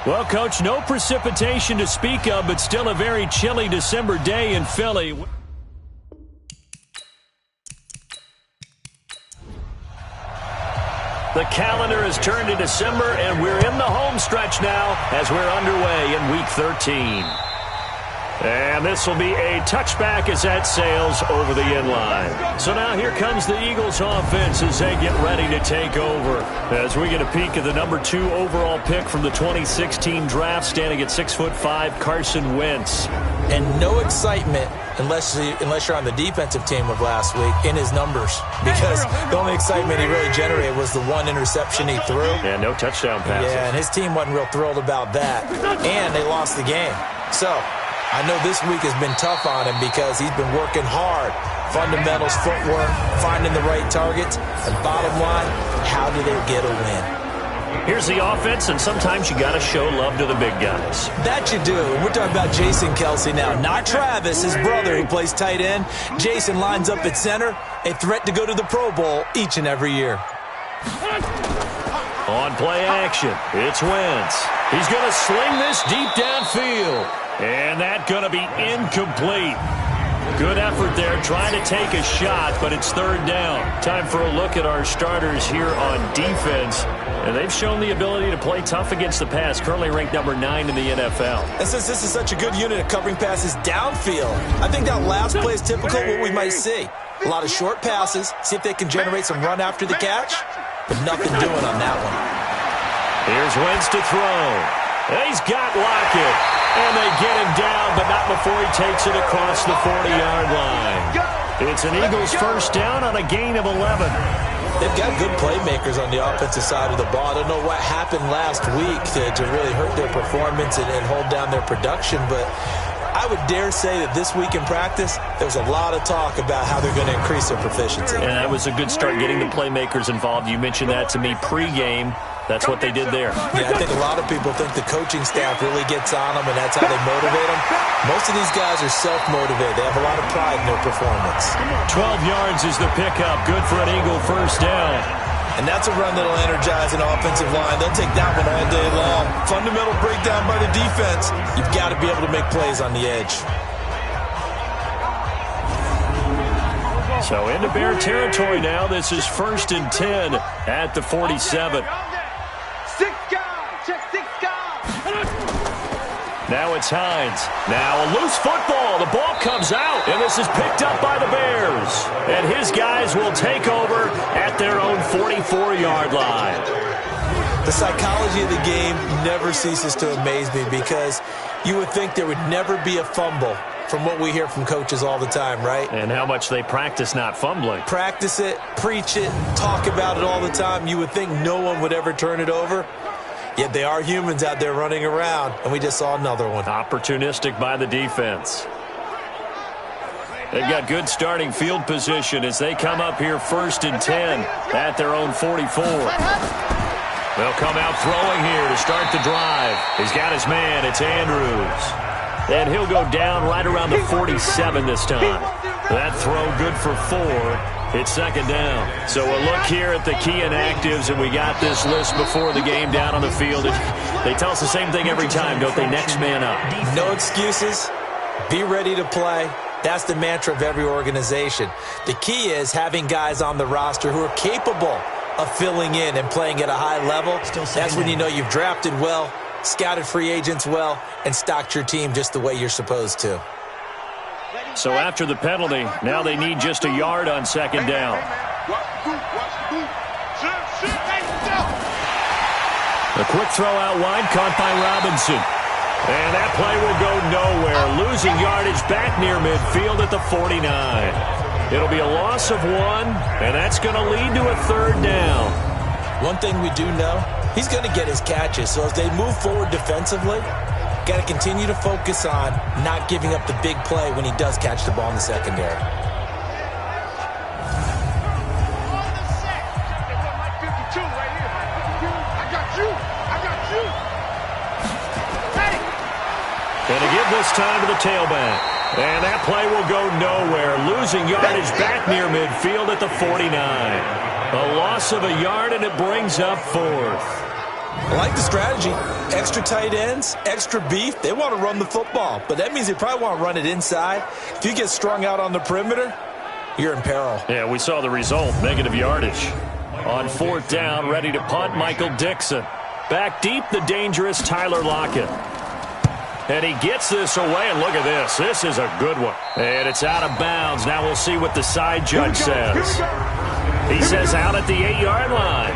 Well, Coach, no precipitation to speak of, but still a very chilly December day in Philly. The calendar has turned to December, and we're in the home stretch now as we're underway in Week 13. And this will be a touchback as that sails over the inline. So now here comes the Eagles offense as they get ready to take over. As we get a peek at the number 2 overall pick from the 2016 draft, standing at 6'5", Carson Wentz. And no excitement unless you're on the defensive team of last week in his numbers, because the only excitement he really generated was the one interception he threw. Yeah, no touchdown passes. Yeah, and his team wasn't real thrilled about that. And they lost the game. So I know this week has been tough on him because he's been working hard. Fundamentals, footwork, finding the right targets. And bottom line, how do they get a win? Here's the offense, and sometimes you got to show love to the big guys. That you do. We're talking about Jason Kelsey now, not Travis, his brother, who plays tight end. Jason lines up at center, a threat to go to the Pro Bowl each and every year. On play action, it's Wentz. He's going to sling this deep downfield. And that's going to be incomplete. Good effort there, trying to take a shot, but it's third down. Time for a look at our starters here on defense. And they've shown the ability to play tough against the pass, currently ranked number 9 in the NFL. And since this is such a good unit of covering passes downfield, I think that last play is typical of what we might see. A lot of short passes, see if they can generate some run after the catch, but nothing doing on that one. Here's Wentz to throw. He's got Lockett. And they get him down, but not before he takes it across the 40-yard line. It's an Eagles first down on a gain of 11. They've got good playmakers on the offensive side of the ball. I don't know what happened last week to really hurt their performance and hold down their production, but I would dare say that this week in practice, there was a lot of talk about how they're going to increase their proficiency. And that was a good start getting the playmakers involved. You mentioned that to me pregame. That's what they did there. Yeah, I think a lot of people think the coaching staff really gets on them, and that's how they motivate them. Most of these guys are self-motivated. They have a lot of pride in their performance. 12 yards is the pickup. Good for an Eagle first down. And that's a run that'll energize an offensive line. They'll take that one all day long. Fundamental breakdown by the defense. You've got to be able to make plays on the edge. So into Bear territory now. This is 1st and 10 at the 47. Now it's Hines. Now a loose football. The ball comes out, and this is picked up by the Bears. And his guys will take over at their own 44-yard line. The psychology of the game never ceases to amaze me, because you would think there would never be a fumble from what we hear from coaches all the time, right? And how much they practice not fumbling. Practice it, preach it, talk about it all the time. You would think no one would ever turn it over. Yet they are humans out there running around, and we just saw another one. Opportunistic by the defense. They've got good starting field position as they come up here 1st and 10 at their own 44. They'll come out throwing here to start the drive. He's got his man. It's Andrews. And he'll go down right around the 47 this time. That throw good for 4. It's 2nd down. So a look here at the key inactives, and we got this list before the game down on the field. They tell us the same thing every time, don't they? Next man up. No excuses. Be ready to play. That's the mantra of every organization. The key is having guys on the roster who are capable of filling in and playing at a high level. That's when you know you've drafted well, scouted free agents well, and stocked your team just the way you're supposed to. So after the penalty, now they need just a yard on 2nd down. A quick throw out wide, caught by Robinson. And that play will go nowhere. Losing yardage back near midfield at the 49. It'll be a loss of 1, and that's going to lead to a 3rd down. One thing we do know, he's going to get his catches. So as they move forward defensively, got to continue to focus on not giving up the big play when he does catch the ball in the secondary. Going to give this time to the tailback. And that play will go nowhere. Losing yardage back near midfield at the 49. A loss of a yard, and it brings up 4th. I like the strategy. Extra tight ends, extra beef. They want to run the football, but that means they probably want to run it inside. If you get strung out on the perimeter, you're in peril. Yeah, we saw the result, negative yardage. On 4th down, ready to punt, Michael Dixon. Back deep, the dangerous Tyler Lockett. And he gets this away, and look at this. This is a good one. And it's out of bounds. Now we'll see what the side judge says. He says out at the 8-yard line.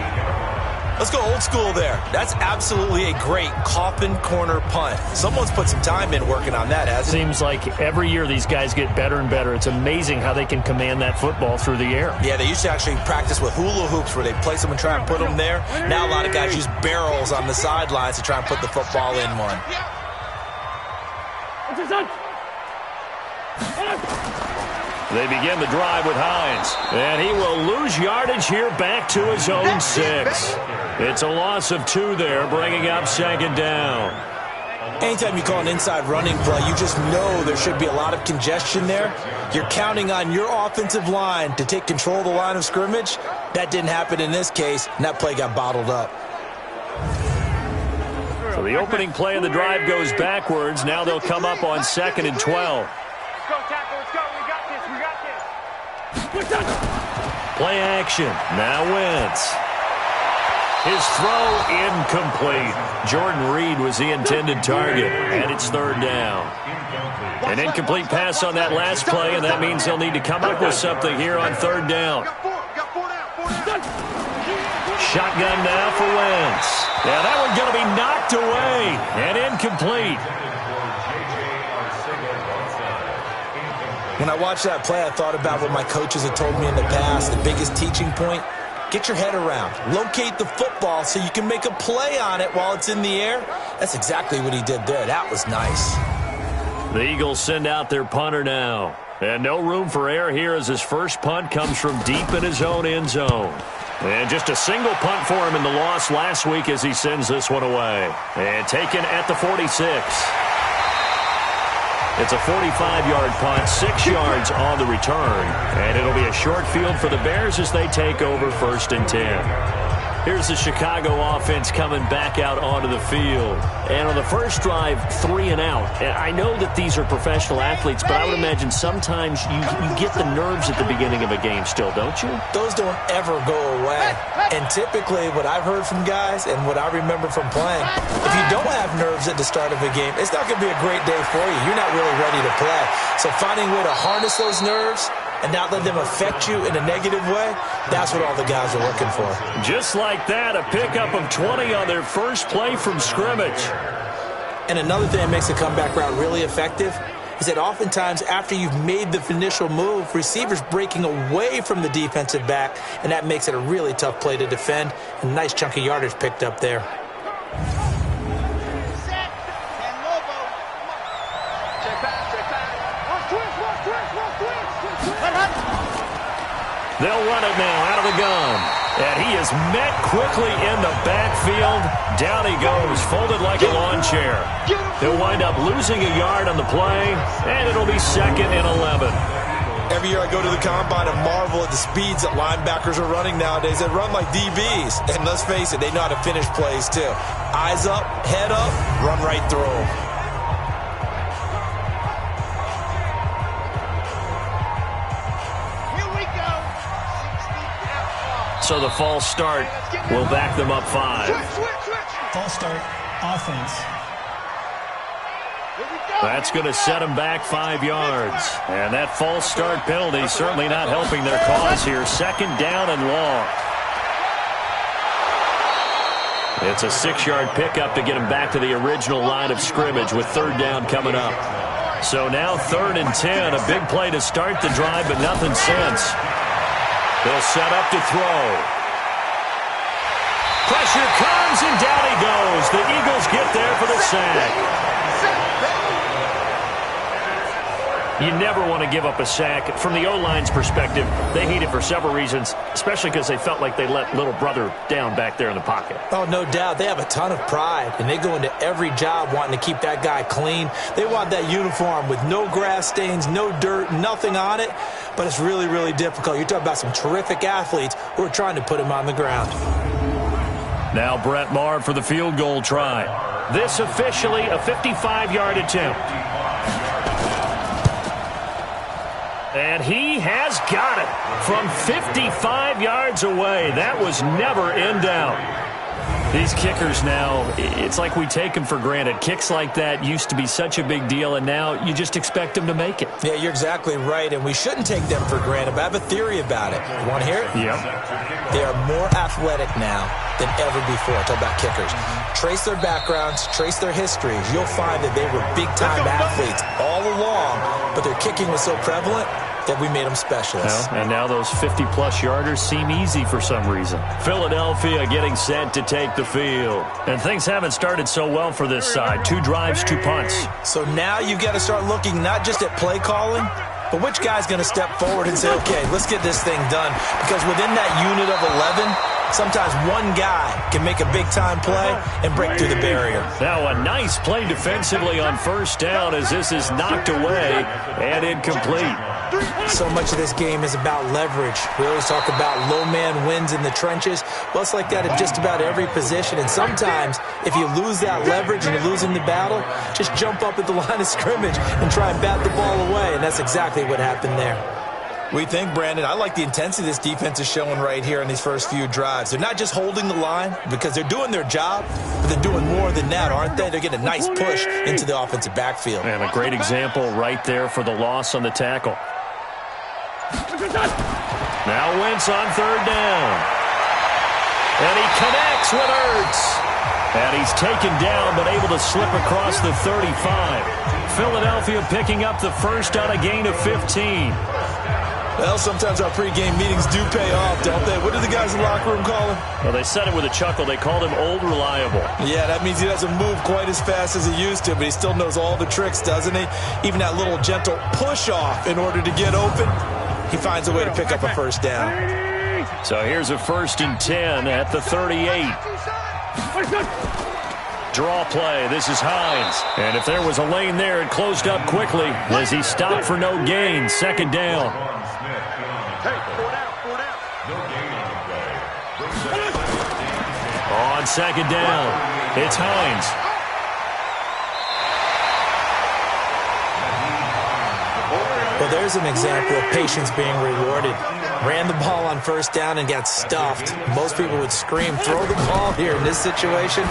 Let's go old school there. That's absolutely a great coffin corner punt. Someone's put some time in working on that, hasn't it? Seems like every year these guys get better and better. It's amazing how they can command that football through the air. Yeah, they used to actually practice with hula hoops where they place them and try and put them there. Now a lot of guys use barrels on the sidelines to try and put the football in one. They begin the drive with Hines. And he will lose yardage here back to his own 6. It's a loss of 2 there, bringing up 2nd down. Anytime you call an inside running play, you just know there should be a lot of congestion there. You're counting on your offensive line to take control of the line of scrimmage. That didn't happen in this case, and that play got bottled up. So the opening play of the drive goes backwards. Now they'll come up on 2nd and 12. Play action. Now Wentz. His throw incomplete. Jordan Reed was the intended target, and it's 3rd down. An incomplete pass on that last play, and that means they'll need to come up with something here on 3rd down. Shotgun now for Wentz. Yeah, that one's going to be knocked away and incomplete. When I watched that play, I thought about what my coaches had told me in the past. The biggest teaching point, get your head around. Locate the football so you can make a play on it while it's in the air. That's exactly what he did there. That was nice. The Eagles send out their punter now. And no room for error here as his first punt comes from deep in his own end zone. And just a single punt for him in the loss last week as he sends this one away. And taken at the 46. It's a 45-yard punt, 6 yards on the return. And it'll be a short field for the Bears as they take over 1st and 10. Here's the Chicago offense coming back out onto the field. And on the first drive, 3 and out. And I know that these are professional athletes, but I would imagine sometimes you get the nerves at the beginning of a game still, don't you? Those don't ever go away. And typically what I've heard from guys and what I remember from playing, if you don't have nerves at the start of a game, it's not going to be a great day for you. You're not really ready to play. So finding a way to harness those nerves and not let them affect you in a negative way, that's what all the guys are looking for. Just like that, a pickup of 20 on their first play from scrimmage. And another thing that makes a comeback route really effective is that oftentimes after you've made the initial move, receivers breaking away from the defensive back, and that makes it a really tough play to defend. A nice chunk of yardage picked up there. They'll run it now out of the gun. And he is met quickly in the backfield. Down he goes, folded like a lawn chair. He'll wind up losing a yard on the play, and it'll be 2nd and 11. Every year I go to the combine and marvel at the speeds that linebackers are running nowadays. They run like DBs. And let's face it, they know how to finish plays too. Eyes up, head up, run right through them. So the false start will back them up 5. False start, offense. That's going to set them back 5 yards. And that false start penalty certainly not helping their cause here. 2nd down and long. It's a 6-yard pickup to get them back to the original line of scrimmage with 3rd down coming up. So now 3rd and 10. A big play to start the drive, but nothing since. They'll set up to throw. Pressure comes, and down he goes. The Eagles get there for the sack. You never want to give up a sack. From the O-line's perspective, they hate it for several reasons, especially because they felt like they let little brother down back there in the pocket. Oh, no doubt. They have a ton of pride, and they go into every job wanting to keep that guy clean. They want that uniform with no grass stains, no dirt, nothing on it, but it's really, really difficult. You're talking about some terrific athletes who are trying to put him on the ground. Now Brett Maher for the field goal try. This officially a 55-yard attempt. And he has got it from 55 yards away. That was never in doubt. These kickers now, it's like we take them for granted. Kicks like that used to be such a big deal, and now you just expect them to make it. Yeah, you're exactly right, and we shouldn't take them for granted, but I have a theory about it. You want to hear it? Yep. They are more athletic now than ever before. Talk about kickers. Trace their backgrounds, trace their histories. You'll find that they were big-time athletes all along, but their kicking was so prevalent that we made them specialists. Well, and now those 50-plus yarders seem easy for some reason. Philadelphia getting set to take the field. And things haven't started so well for this side. 2 drives, 2 punts. So now you've got to start looking not just at play calling, but which guy's going to step forward and say, okay, let's get this thing done. Because within that unit of 11, sometimes one guy can make a big-time play and break through the barrier. Now a nice play defensively on first down as this is knocked away and incomplete. So much of this game is about leverage. We always talk about low man wins in the trenches. Well, it's like that in just about every position. And sometimes, if you lose that leverage and you're losing the battle, just jump up at the line of scrimmage and try and bat the ball away. And that's exactly what happened there. We think, Brandon, I like the intensity this defense is showing right here in these first few drives. They're not just holding the line because they're doing their job, but they're doing more than that, aren't they? They're getting a nice push into the offensive backfield. And a great example right there for the loss on the tackle. Now Wentz on third down. And he connects with Ertz. And he's taken down but able to slip across the 35. Philadelphia picking up the first on a gain of 15. Well, sometimes our pregame meetings do pay off, don't they? What do the guys in the locker room call him? Well, they said it with a chuckle. They called him Old Reliable. Yeah, that means he doesn't move quite as fast as he used to, but he still knows all the tricks, doesn't he? Even that little gentle push-off in order to get open, he finds a way to pick up a first down. So here's a 1st and 10 at the 38. Draw play. This is Hines. And if there was a lane there, it closed up quickly as he stopped for no gain. 2nd down. On 2nd down, it's Hines. Well, there's an example of patience being rewarded. Ran the ball on first down and got stuffed. Most people would scream, throw the ball here. In this situation,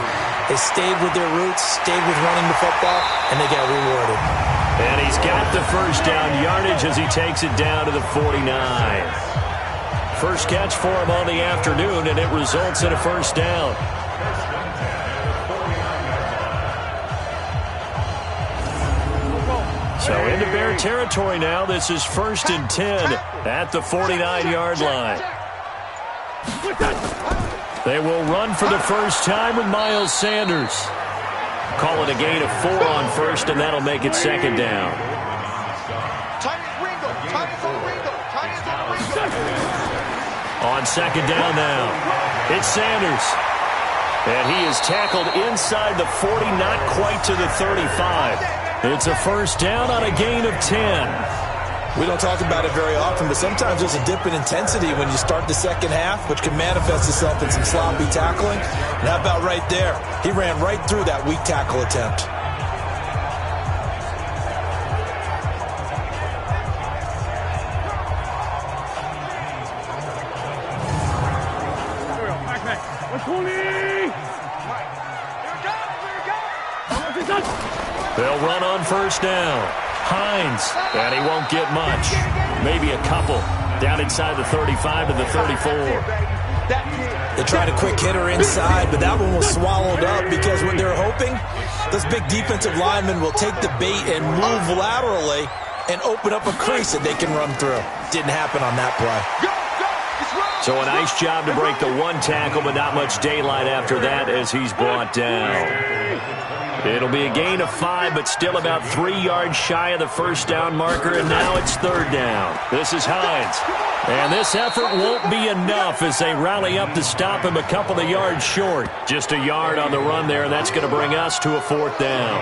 they stayed with their roots, stayed with running the football, and they got rewarded. And he's got the first down yardage as he takes it down to the 49. First catch for him on the afternoon, and it results in a first down. So into Bear territory now. This is 1st and 10 at the 49-yard line. They will run for the first time with Miles Sanders. Call it a gain of 4 on first, and that'll make it 2nd down. On 2nd down now, it's Sanders. And he is tackled inside the 40, not quite to the 35. It's a first down on a gain of 10. We don't talk about it very often, but sometimes there's a dip in intensity when you start the second half, which can manifest itself in some sloppy tackling. And how about right there? He ran right through that weak tackle attempt. They'll run on first down. Hines, and he won't get much. Maybe a couple. Down inside the 35 to the 34. They tried a quick hitter inside, but that one was swallowed up because what they're hoping, those big defensive linemen will take the bait and move laterally and open up a crease that they can run through. Didn't happen on that play. So a nice job to break the 1 tackle, but not much daylight after that as he's brought down. It'll be a gain of 5, but still about 3 yards shy of the first down marker, and now it's 3rd down. This is Hines. And this effort won't be enough as they rally up to stop him a couple of yards short. Just a yard on the run there, and that's going to bring us to a 4th down.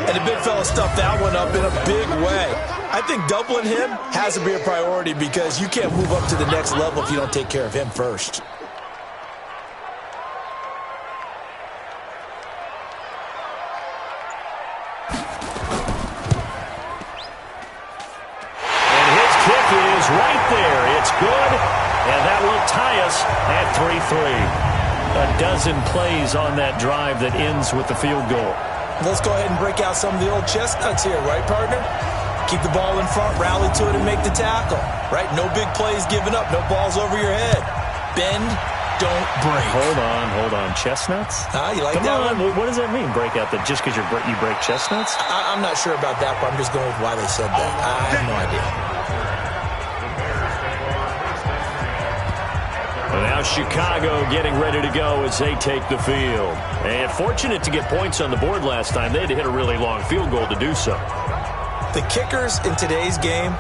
And the big fella stuffed that one up in a big way. I think doubling him has to be a priority because you can't move up to the next level if you don't take care of him first. And that will tie us at 3-3. A dozen plays on that drive that ends with the field goal. Let's go ahead and break out some of the old chestnuts here, right, partner? Keep the ball in front, rally to it, and make the tackle, right? No big plays given up, no balls over your head. Bend, don't break. Hold on. Chestnuts? You like that one? What does that mean, break out? That just because you break chestnuts? I'm not sure about that, but I'm just going with why they said that. I have no idea. And now Chicago getting ready to go as they take the field. And fortunate to get points on the board last time. They had to hit a really long field goal to do so. The kickers in today's game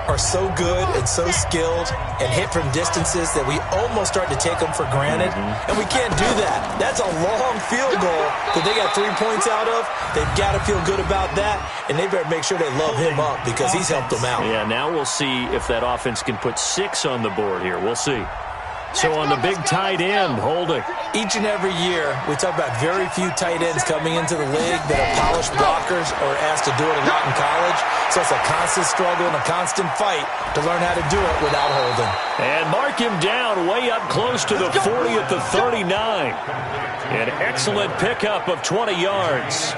are so good and so skilled and hit from distances that we almost start to take them for granted. And we can't do that. That's a long field goal that they got 3 points out of. They've got to feel good about that, and they better make sure they love him up because he's helped them out. Yeah, now we'll see if that offense can put 6 on the board here. We'll see. So on the big tight end, holding. Each and every year, we talk about very few tight ends coming into the league that are polished blockers or asked to do it a lot in college. So it's a constant struggle and a constant fight to learn how to do it without holding. And mark him down way up close to the 40 at the 39. An excellent pickup of 20 yards.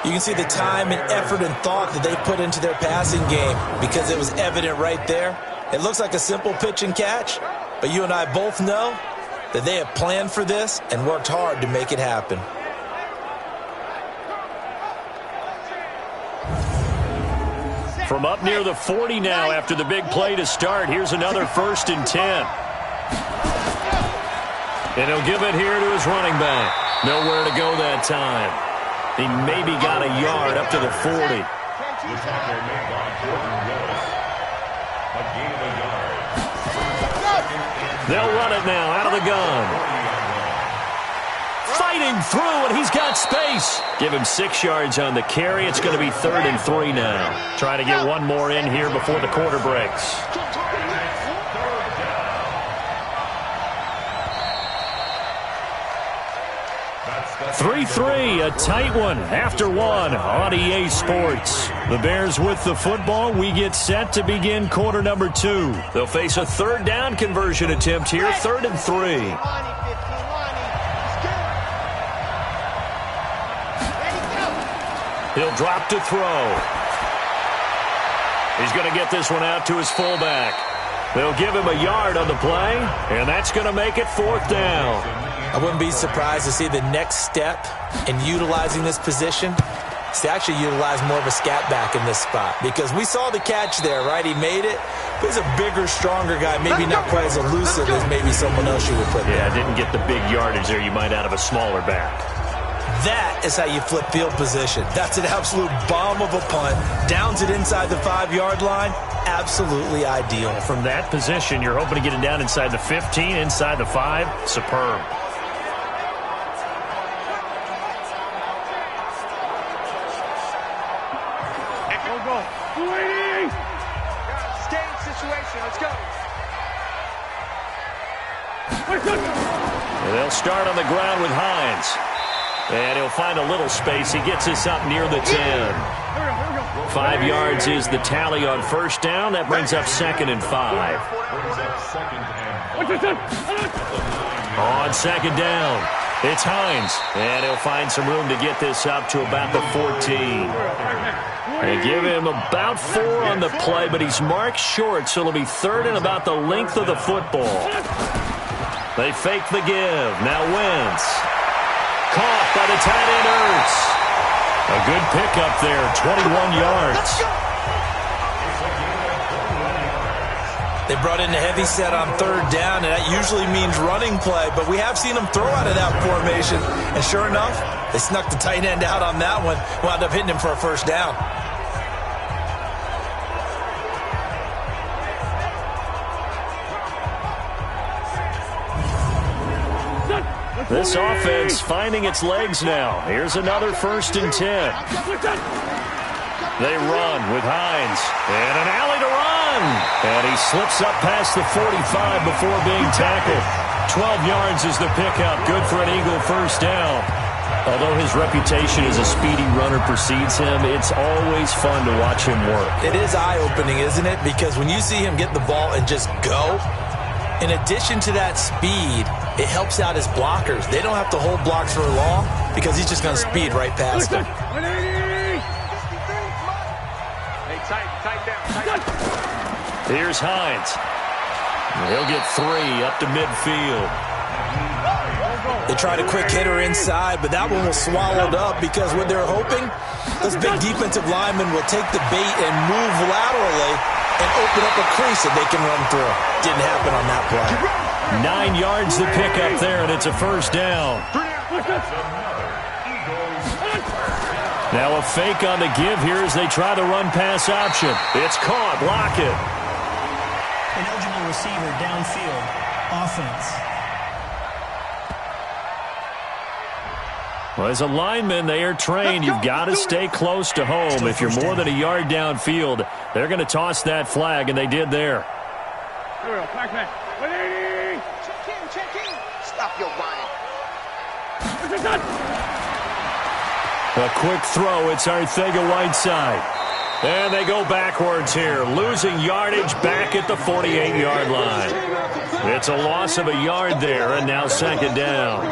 You can see the time and effort and thought that they put into their passing game because it was evident right there. It looks like a simple pitch and catch, but you and I both know that they have planned for this and worked hard to make it happen. From up near the 40 now after the big play to start. Here's another 1st and 10. And he'll give it here to his running back. Nowhere to go that time. He maybe got a yard up to the 40. They'll run it now out of the gun. Fighting through, and he's got space. Give him 6 yards on the carry. It's going to be 3rd and 3 now. Trying to get one more in here before the quarter breaks. 3-3, a tight one after one on EA Sports. The Bears with the football. We get set to begin quarter number 2. They'll face a 3rd down conversion attempt here, 3rd and 3. He'll drop to throw. He's going to get this one out to his fullback. They'll give him a yard on the play, and that's going to make it 4th down. I wouldn't be surprised to see the next step in utilizing this position is to actually utilize more of a scat back in this spot. Because we saw the catch there, right? He made it. But he's a bigger, stronger guy, maybe not quite as elusive as maybe someone else you would put there. Yeah, didn't get the big yardage there you might out of a smaller back. That is how you flip field position. That's an absolute bomb of a punt. Downs it inside the 5-yard line. Absolutely ideal. From that position, you're hoping to get it down inside the 15, inside the 5. Superb. They'll start on the ground with Hines. And he'll find a little space. He gets us up near the 10. 5 yards is the tally on 1st down. That brings up 2nd and 5. On 2nd down, it's Hines. And he'll find some room to get this up to about the 14. They give him about 4 on the play, but he's marked short, so it'll be 3rd and about the length of the football. They fake the give. Now Wentz. Caught by the tight end Ertz. A good pickup there, 21 yards. They brought in a heavy set on 3rd down, and that usually means running play, but we have seen them throw out of that formation. And sure enough, they snuck the tight end out on that one, wound up hitting him for a 1st down. This offense finding its legs now. Here's another 1st and 10. They run with Hines. And an alley to run. And he slips up past the 45 before being tackled. 12 yards is the pickup. Good for an Eagle 1st down. Although his reputation as a speedy runner precedes him, it's always fun to watch him work. It is eye-opening, isn't it? Because when you see him get the ball and just go, In addition to that speed, it helps out his blockers. They don't have to hold blocks for long because he's just going to speed right past them. Here's Hines. He'll get 3 up to midfield. They tried a quick hitter inside, but that one was swallowed up because what they're hoping, those big defensive linemen will take the bait and move laterally and open up a crease that they can run through. Didn't happen on that play. 9 yards to pick up there, and it's a first down. Now a fake on the give here as they try the run-pass option. It's caught. Lockett. An eligible receiver downfield. Offense. Well, as a lineman, they are trained. You've got to stay close to home. If you're more than a yard downfield, they're going to toss that flag, and they did there. Check in. Stop your whining. A quick throw. It's Arcega-Whiteside. And they go backwards here, losing yardage back at the 48-yard line. It's a loss of a yard there, and now second down.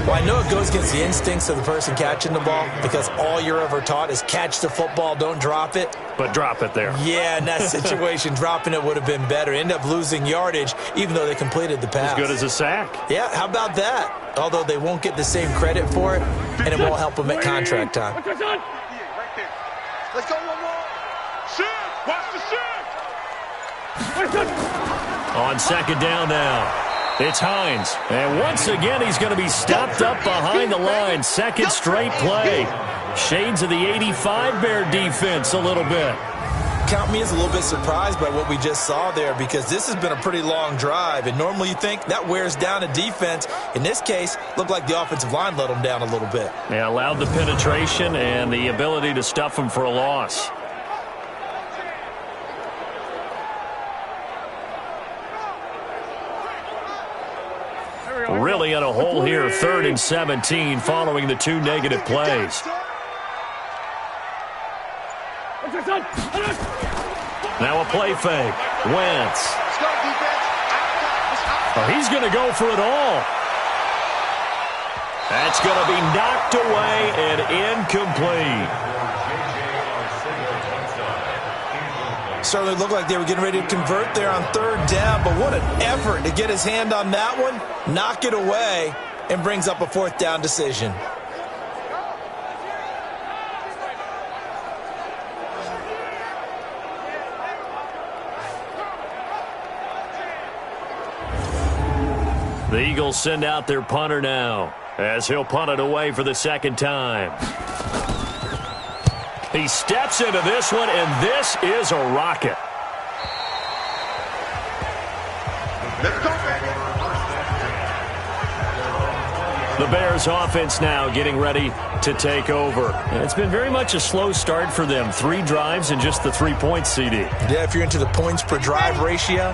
Well, I know it goes against the instincts of the person catching the ball because all you're ever taught is catch the football, don't drop it. But drop it there. Yeah, in that situation, dropping it would have been better. End up losing yardage, even though they completed the pass. As good as a sack. Yeah, how about that? Although they won't get the same credit for it, and it won't help them at contract time. Let's go one more. Shift. Watch the shift. On second down now, it's Hines. And once again, he's going to be stopped up behind the line. Second straight play. Shades of the 85 Bear defense a little bit. Count me as a little bit surprised by what we just saw there because this has been a pretty long drive, and normally you think that wears down a defense. In this case, looked like the offensive line let them down a little bit. Yeah, allowed the penetration and the ability to stuff them for a loss. Really in a hole here, 3rd and 17 following the 2 negative plays. Now a play fake. Wentz. Oh, he's going to go for it all. That's going to be knocked away and incomplete. Certainly looked like they were getting ready to convert there on 3rd down, but what an effort to get his hand on that one, knock it away, and brings up a 4th down decision. The Eagles send out their punter now as he'll punt it away for the 2nd time. He steps into this one, and this is a rocket. The Bears offense now getting ready to take over. And it's been very much a slow start for them. 3 drives and just the 3 points, CD. Yeah, if you're into the points per drive ratio,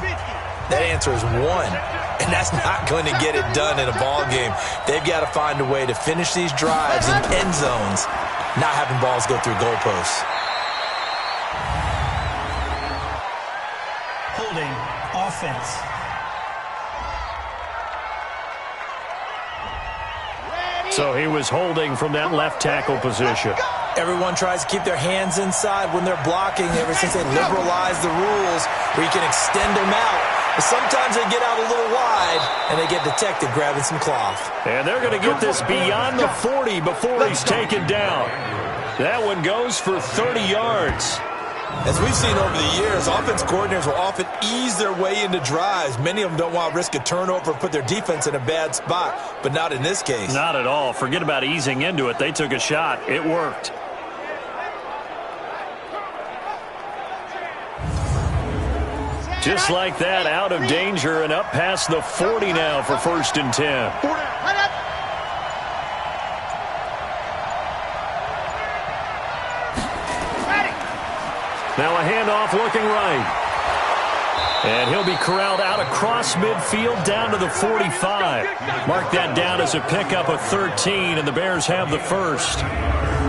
that answer is 1. And that's not going to get it done in a ball game. They've got to find a way to finish these drives in end zones, not having balls go through goalposts. Holding. Offense. So he was holding from that left tackle position. Everyone tries to keep their hands inside when they're blocking ever since they liberalized the rules where you can extend them out. But sometimes they get out a little wide and they get detected grabbing some cloth. And they're going to get this beyond the 40 before he's taken down. That one goes for 30 yards. As we've seen over the years, offense coordinators will often ease their way into drives. Many of them don't want to risk a turnover or put their defense in a bad spot, but not in this case. Not at all. Forget about easing into it. They took a shot. It worked. Just like that, out of danger and up past the 40 now for 1st and 10. Now a handoff looking right. And he'll be corralled out across midfield down to the 45. Mark that down as a pickup of 13, and the Bears have the first.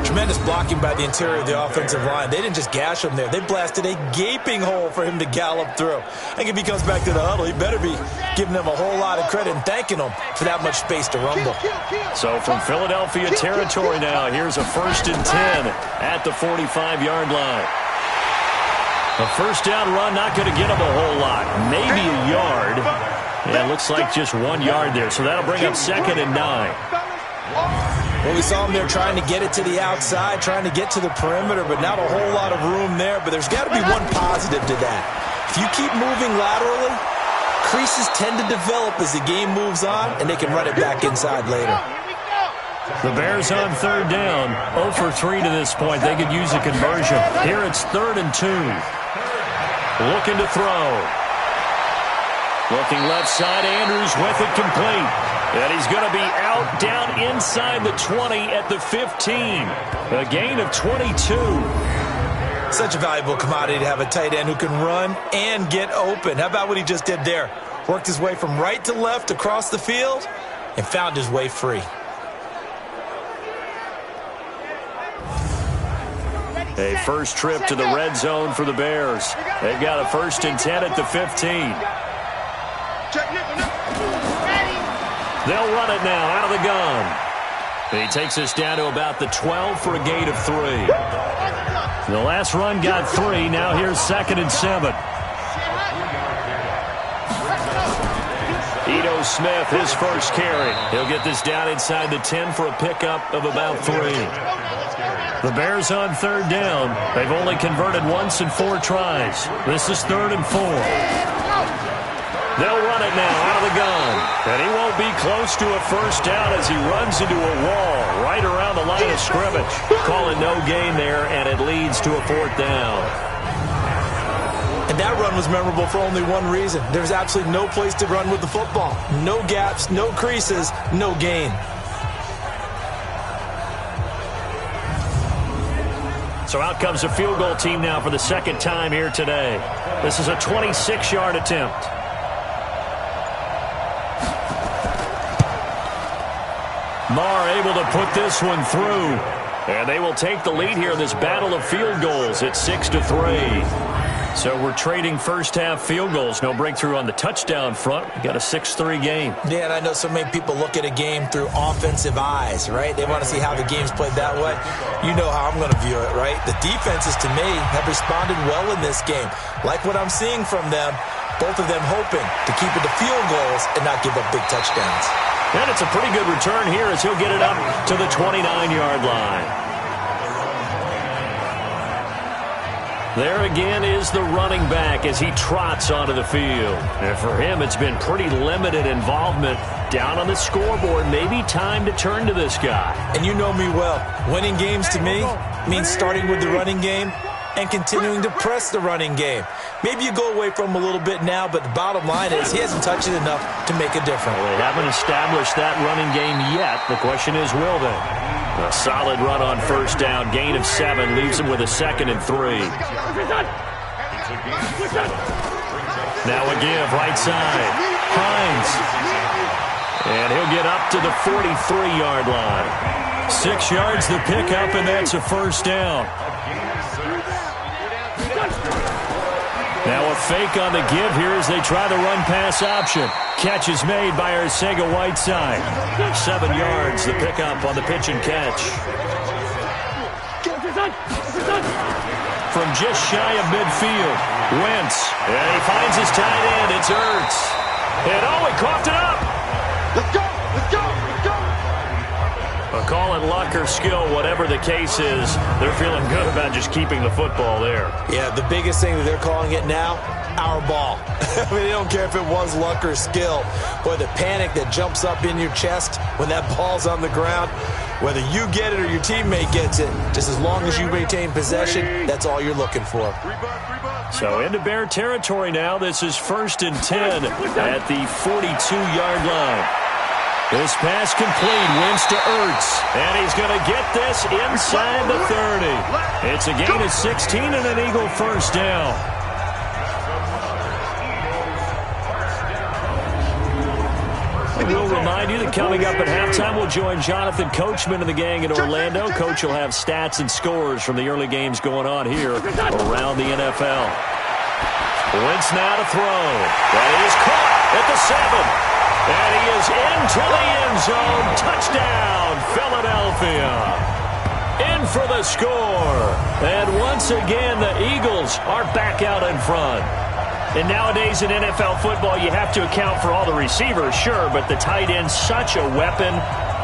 Tremendous blocking by the interior of the offensive line. They didn't just gash him there. They blasted a gaping hole for him to gallop through. I think if he comes back to the huddle, he better be giving them a whole lot of credit and thanking them for that much space to rumble. So from Philadelphia territory now, here's a 1st and 10 at the 45-yard line. A first down run, not going to get him a whole lot. Maybe a yard. Yeah, it looks like just 1 yard there. So that'll bring up 2nd and 9. Well, we saw him there trying to get it to the outside, trying to get to the perimeter, but not a whole lot of room there. But there's got to be one positive to that. If you keep moving laterally, creases tend to develop as the game moves on, and they can run it back inside later. The Bears on 3rd down, 0 for 3 to this point. They could use a conversion. Here it's 3rd and 2. Looking to throw. Looking left side, Andrews with it complete. And he's going to be out down inside the 20 at the 15. A gain of 22. Such a valuable commodity to have a tight end who can run and get open. How about what he just did there? Worked his way from right to left across the field and found his way free. A first trip to the red zone for the Bears. They've got a 1st and 10 at the 15. They'll run it now out of the gun. He takes us down to about the 12 for a gain of 3. The last run got 3. Now here's 2nd and 7. Ito Smith, his first carry. He'll get this down inside the 10 for a pickup of about 3. The Bears on 3rd down. They've only converted once in 4 tries. This is 3rd and 4. They'll run it now out of the gun. And he won't be close to a first down as he runs into a wall right around the line of scrimmage. Calling no gain there, and it leads to a 4th down. And that run was memorable for only one reason. There's absolutely no place to run with the football. No gaps, no creases, no gain. So out comes a field goal team now for the 2nd time here today. This is a 26-yard attempt. Marr able to put this one through. And they will take the lead here in this battle of field goals at 6-3. So we're trading first-half field goals. No breakthrough on the touchdown front. We got a 6-3 game. Yeah, and I know so many people look at a game through offensive eyes, right? They want to see how the game's played that way. You know how I'm going to view it, right? The defenses, to me, have responded well in this game. Like what I'm seeing from them, both of them hoping to keep it to field goals and not give up big touchdowns. And it's a pretty good return here as he'll get it up to the 29-yard line. There again is the running back as he trots onto the field. And for him, it's been pretty limited involvement down on the scoreboard. Maybe time to turn to this guy. And you know me well. Winning games to me means starting with the running game and continuing to press the running game. Maybe you go away from him a little bit now, but the bottom line is he hasn't touched it enough to make a difference. Well, they haven't established that running game yet. The question is, will they? A solid run on first down. Gain of 7 leaves him with a 2nd and 3. Now a give, right side. Hines. And he'll get up to the 43-yard line. 6 yards the pickup, and that's a first down. Now a fake on the give here as they try the run-pass option. Catch is made by Arcega-Whiteside. 7 yards, the pickup on the pitch and catch. From just shy of midfield, Wentz. And he finds his tight end. It's Ertz. And he coughed it up. Let's go! Let's go! Let's go! Call it luck or skill, whatever the case is, they're feeling good about just keeping the football there. Yeah, the biggest thing that they're calling it now, our ball. I mean, they don't care if it was luck or skill. Boy, the panic that jumps up in your chest when that ball's on the ground, whether you get it or your teammate gets it, just as long as you maintain possession, that's all you're looking for. So into Bear territory now. This is 1st and 10 at the 42-yard line. This pass complete, Wentz to Ertz, and he's going to get this inside the 30. It's a gain of 16 and an Eagle first down. We'll remind you that coming up at halftime, we'll join Jonathan Coachman and the gang in Orlando. Coach will have stats and scores from the early games going on here around the NFL. Wentz now to throw. And he is caught at the 7. And he is into the end zone. Touchdown, Philadelphia. In for the score. And once again, the Eagles are back out in front. And nowadays in NFL football, you have to account for all the receivers, sure, but the tight end's such a weapon,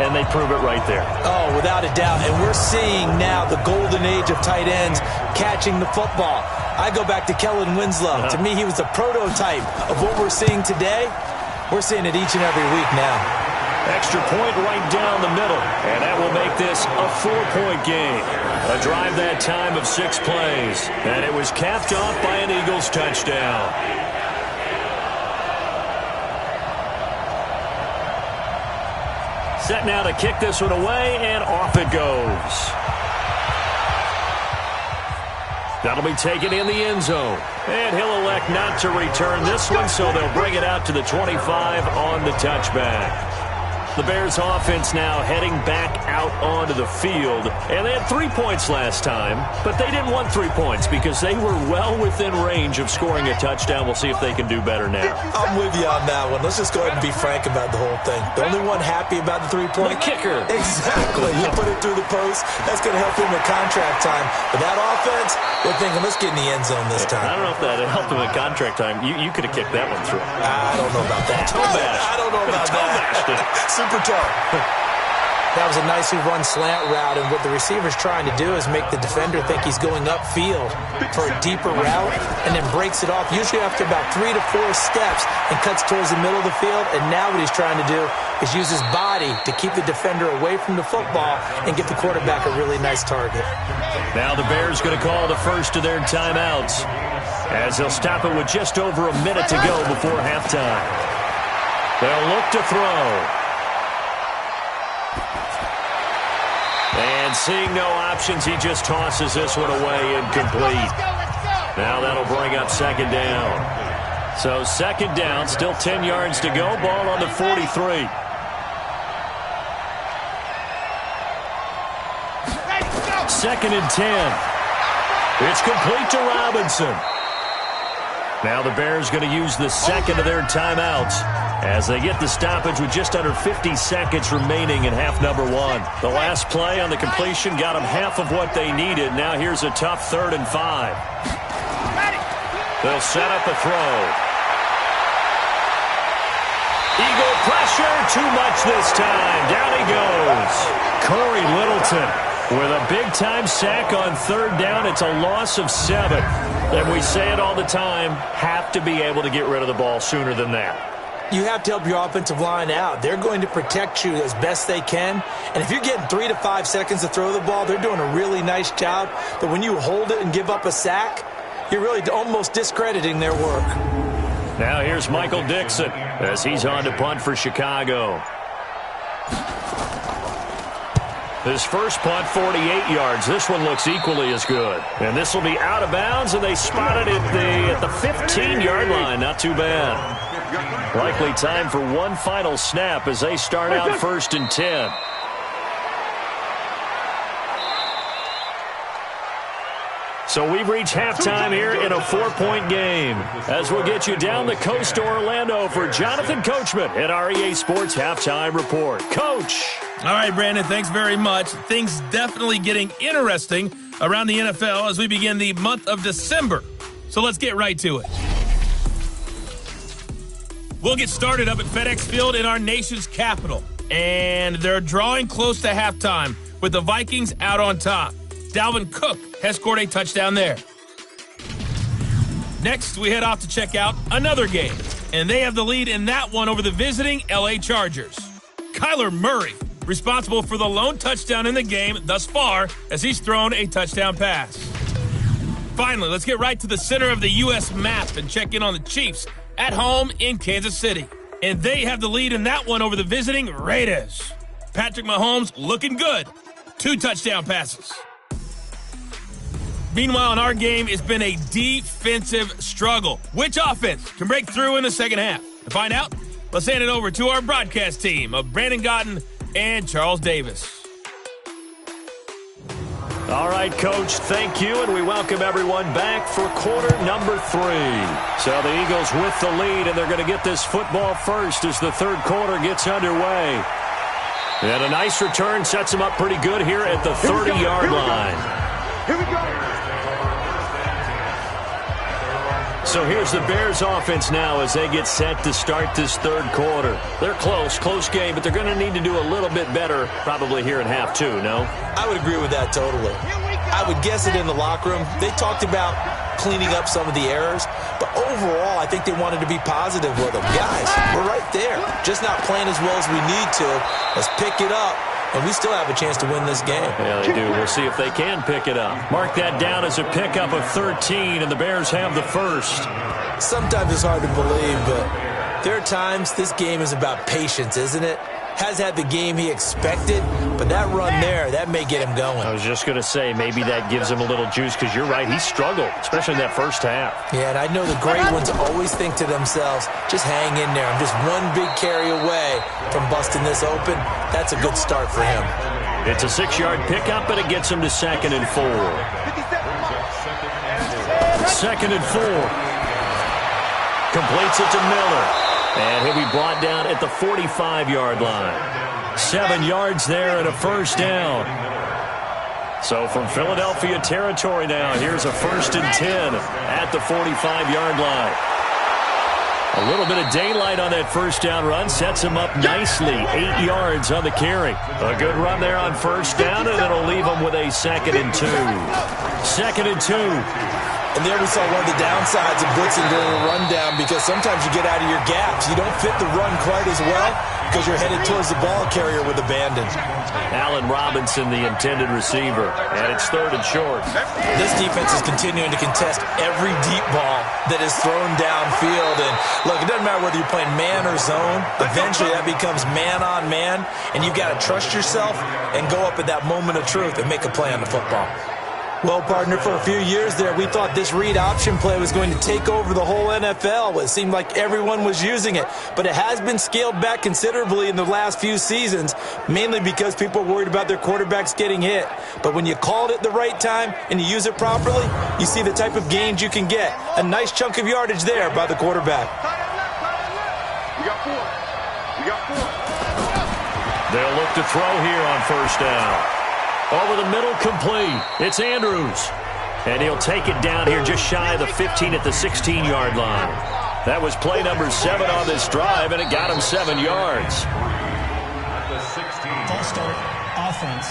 and they prove it right there. Oh, without a doubt. And we're seeing now the golden age of tight ends catching the football. I go back to Kellen Winslow. To me, he was the prototype of what we're seeing today. We're seeing it each and every week now. Extra point right down the middle, and that will make this a 4-point game. A drive that time of 6 plays, and it was capped off by an Eagles touchdown. Set now to kick this one away, and off it goes. That'll be taken in the end zone. And he'll elect not to return this one, so they'll bring it out to the 25 on the touchback. The Bears offense now heading back out onto the field. And they had 3 points last time, but they didn't want 3 points because they were well within range of scoring a touchdown. We'll see if they can do better now. I'm with you on that one. Let's just go ahead and be frank about the whole thing. The only one happy about the 3-point? The kicker. Exactly. You put it through the post. That's going to help him at contract time. But that offense, we're thinking, let's get in the end zone this time. I don't know if that helped him at contract time. You could have kicked that one through. I don't know about that. I don't know about that. Super tough. That was a nicely run slant route, and what the receiver's trying to do is make the defender think he's going upfield for a deeper route and then breaks it off, usually after about 3 to 4 steps, and cuts towards the middle of the field. And now what he's trying to do is use his body to keep the defender away from the football and give the quarterback a really nice target. Now the Bears going to call the first of their timeouts as they'll stop it with just over a minute to go before halftime. They'll look to throw. And seeing no options, he just tosses this one away incomplete. Now that'll bring up second down. So second down, still 10 yards to go. Ball on the 43. Second and 10. It's complete to Robinson. Now the Bears going to use the second of their timeouts as they get the stoppage with just under 50 seconds remaining in half number 1. The last play on the completion got them half of what they needed. Now here's a tough 3rd and 5. They'll set up a throw. Eagle pressure, too much this time. Down he goes. Corey Littleton with a big-time sack on 3rd down. It's a loss of 7. And we say it all the time, have to be able to get rid of the ball sooner than that. You have to help your offensive line out. They're going to protect you as best they can. And if you're getting 3 to 5 seconds to throw the ball, they're doing a really nice job. But when you hold it and give up a sack, you're really almost discrediting their work. Now here's Michael Dixon as he's on to punt for Chicago. His first punt, 48 yards. This one looks equally as good. And this will be out of bounds, and they spotted it at the 15-yard line. Not too bad. Likely time for one final snap as they start out 1st and 10. So we've reached halftime here in a 4-point game. As we'll get you down the coast to Orlando for Jonathan Coachman at our EA Sports Halftime Report. Coach. All right, Brandon, thanks very much. Things definitely getting interesting around the NFL as we begin the month of December. So let's get right to it. We'll get started up at FedEx Field in our nation's capital. And they're drawing close to halftime with the Vikings out on top. Dalvin Cook has scored a touchdown there. Next, we head off to check out another game. And they have the lead in that one over the visiting LA Chargers. Kyler Murray, responsible for the lone touchdown in the game thus far as he's thrown a touchdown pass. Finally, let's get right to the center of the U.S. map and check in on the Chiefs at home in Kansas City. And they have the lead in that one over the visiting Raiders. Patrick Mahomes looking good. 2 touchdown passes. Meanwhile, in our game, it's been a defensive struggle. Which offense can break through in the second half? To find out, let's hand it over to our broadcast team of Brandon Gotten and Charles Davis. All right, Coach, thank you, and we welcome everyone back for quarter number 3. So the Eagles with the lead, and they're going to get this football first as the third quarter gets underway. And a nice return sets them up pretty good here at the 30-yard line. Here we go. So here's the Bears offense now as they get set to start this third quarter. They're close game, but they're going to need to do a little bit better probably here in half 2, no? I would agree with that totally. I would guess it in the locker room. They talked about cleaning up some of the errors, but overall, I think they wanted to be positive with them. Guys, we're right there. Just not playing as well as we need to. Let's pick it up, and we still have a chance to win this game. Yeah, they do. We'll see if they can pick it up. Mark that down as a pickup of 13, and the Bears have the first. Sometimes it's hard to believe, but there are times this game is about patience, isn't it? Has had the game he expected, but that run there, that may get him going. I was just going to say, maybe that gives him a little juice, because you're right, he struggled, especially in that first half. Yeah, and I know the great ones always think to themselves, just hang in there. I'm just one big carry away from busting this open. That's a good start for him. It's a 6-yard pickup, and it gets him to 2nd and 4. 2nd and 4. Completes it to Miller. And he'll be brought down at the 45-yard line. 7 yards there and a first down. So from Philadelphia territory now, here's a 1st and 10 at the 45-yard line. A little bit of daylight on that first down run sets him up nicely. 8 yards on the carry. A good run there on first down, and it'll leave him with a 2nd and 2. 2nd and 2. And there we saw one of the downsides of blitzing during a rundown, because sometimes you get out of your gaps. You don't fit the run quite as well because you're headed towards the ball carrier with abandon. Allen Robinson, the intended receiver, and it's 3rd and short. This defense is continuing to contest every deep ball that is thrown downfield. And look, it doesn't matter whether you're playing man or zone. Eventually that becomes man on man, and you've got to trust yourself and go up at that moment of truth and make a play on the football. Well, partner, for a few years there, we thought this read option play was going to take over the whole NFL. It seemed like everyone was using it, but it has been scaled back considerably in the last few seasons, mainly because people are worried about their quarterbacks getting hit. But when you call it at the right time and you use it properly, you see the type of gains you can get. A nice chunk of yardage there by the quarterback. We got 4. We got 4. They'll look to throw here on first down. Over the middle, complete. It's Andrews. And he'll take it down here just shy of the 15 at the 16-yard line. That was play number 7 on this drive, and it got him 7 yards. False start, offense.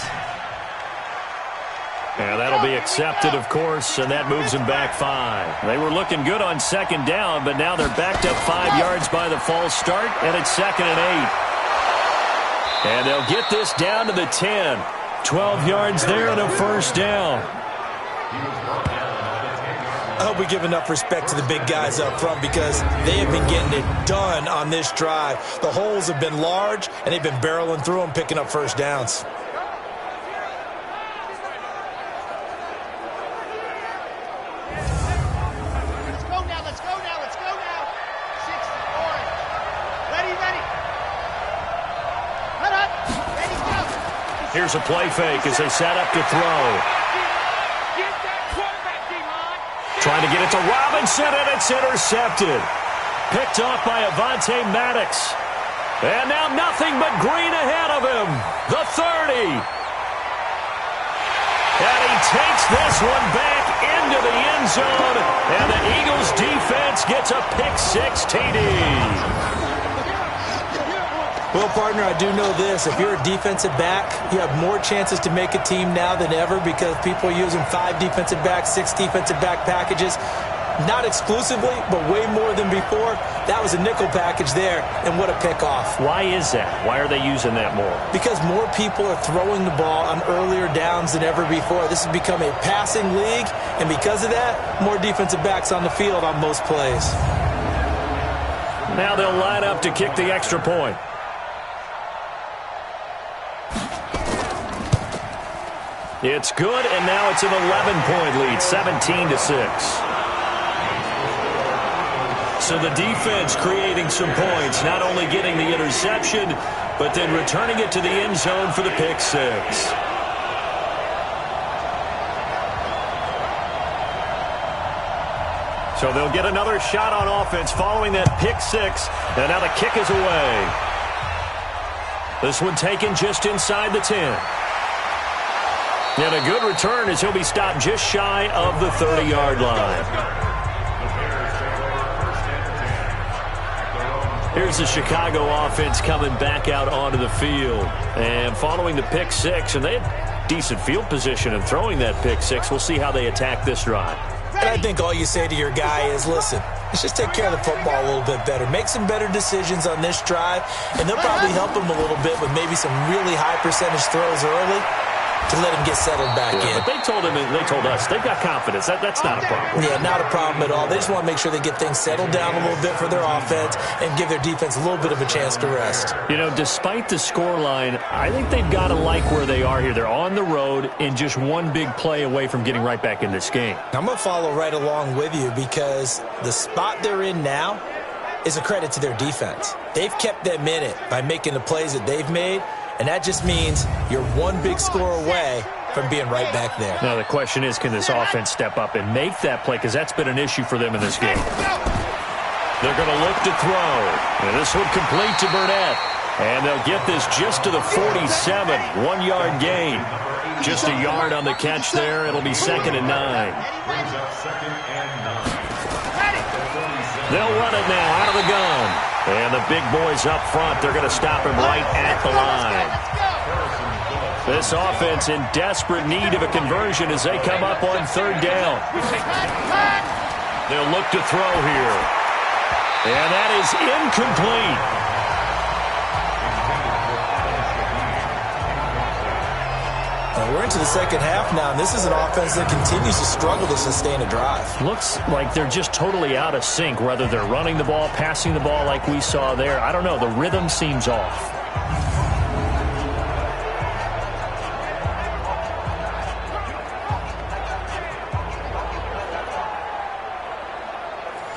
And that'll be accepted, of course, and that moves them back 5. They were looking good on 2nd down, but now they're backed up 5 yards by the false start, and it's 2nd and 8. And they'll get this down to the 10. 12 yards there and a first down. I hope we give enough respect to the big guys up front, because they have been getting it done on this drive. The holes have been large, and they've been barreling through them, picking up first downs. Let's go now. Let's go now. Let's go now. 6 orange. Ready. Cut up. Ready, go. Here's a play fake as they set up to throw. Trying to get it to Robinson, and it's intercepted. Picked off by Avonte Maddox. And now nothing but green ahead of him. The 30. And he takes this one back into the end zone. And the Eagles defense gets a pick-6 TD. Well, partner, I do know this. If you're a defensive back, you have more chances to make a team now than ever, because people are using 5 defensive backs, 6 defensive back packages. Not exclusively, but way more than before. That was a nickel package there, and what a pickoff. Why is that? Why are they using that more? Because more people are throwing the ball on earlier downs than ever before. This has become a passing league, and because of that, more defensive backs on the field on most plays. Now they'll line up to kick the extra point. It's good, and now it's an 11-point lead, 17-6. So the defense creating some points, not only getting the interception, but then returning it to the end zone for the pick six. So they'll get another shot on offense following that pick six. And now the kick is away. This one taken just inside the 10. And a good return as he'll be stopped just shy of the 30-yard line. Here's the Chicago offense coming back out onto the field. And following the pick six, and they had decent field position and throwing that pick six. We'll see how they attack this drive. And I think all you say to your guy is, listen, let's just take care of the football a little bit better. Make some better decisions on this drive, and they'll probably help him a little bit with maybe some really high percentage throws early to let him get settled back in. But they told him, and they told us, they've got confidence. That's not a problem. Yeah, not a problem at all. They just want to make sure they get things settled down a little bit for their offense and give their defense a little bit of a chance to rest. You know, despite the scoreline, I think they've got to like where they are here. They're on the road and just one big play away from getting right back in this game. I'm going to follow right along with you because the spot they're in now is a credit to their defense. They've kept them in it by making the plays that they've made. And that just means you're one big score away from being right back there. Now the question is, can this offense step up and make that play? Because that's been an issue for them in this game. They're going to look to throw. And this one complete to Burnett. And they'll get this just to the 47. 1-yard gain. Just a yard on the catch there. It'll be 2nd and 9. They'll run it now out of the gun. And the big boys up front, they're going to stop him right at the line. This offense in desperate need of a conversion as they come up on 3rd down. They'll look to throw here. And that is incomplete. We're into the second half now, and this is an offense that continues to struggle to sustain a drive. Looks like they're just totally out of sync, whether they're running the ball, passing the ball like we saw there. I don't know. The rhythm seems off.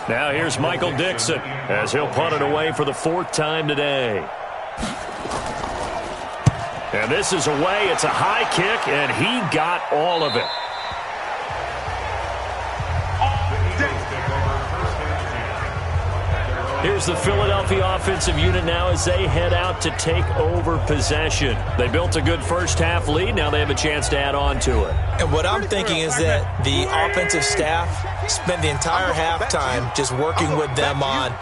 Now here's Michael Dixon as he'll punt it away for the 4th time today. And this is away. It's a high kick, and he got all of it. Here's the Philadelphia offensive unit now as they head out to take over possession. They built a good first half lead. Now they have a chance to add on to it. And what I'm thinking is that the offensive staff spent the entire halftime just working with them on,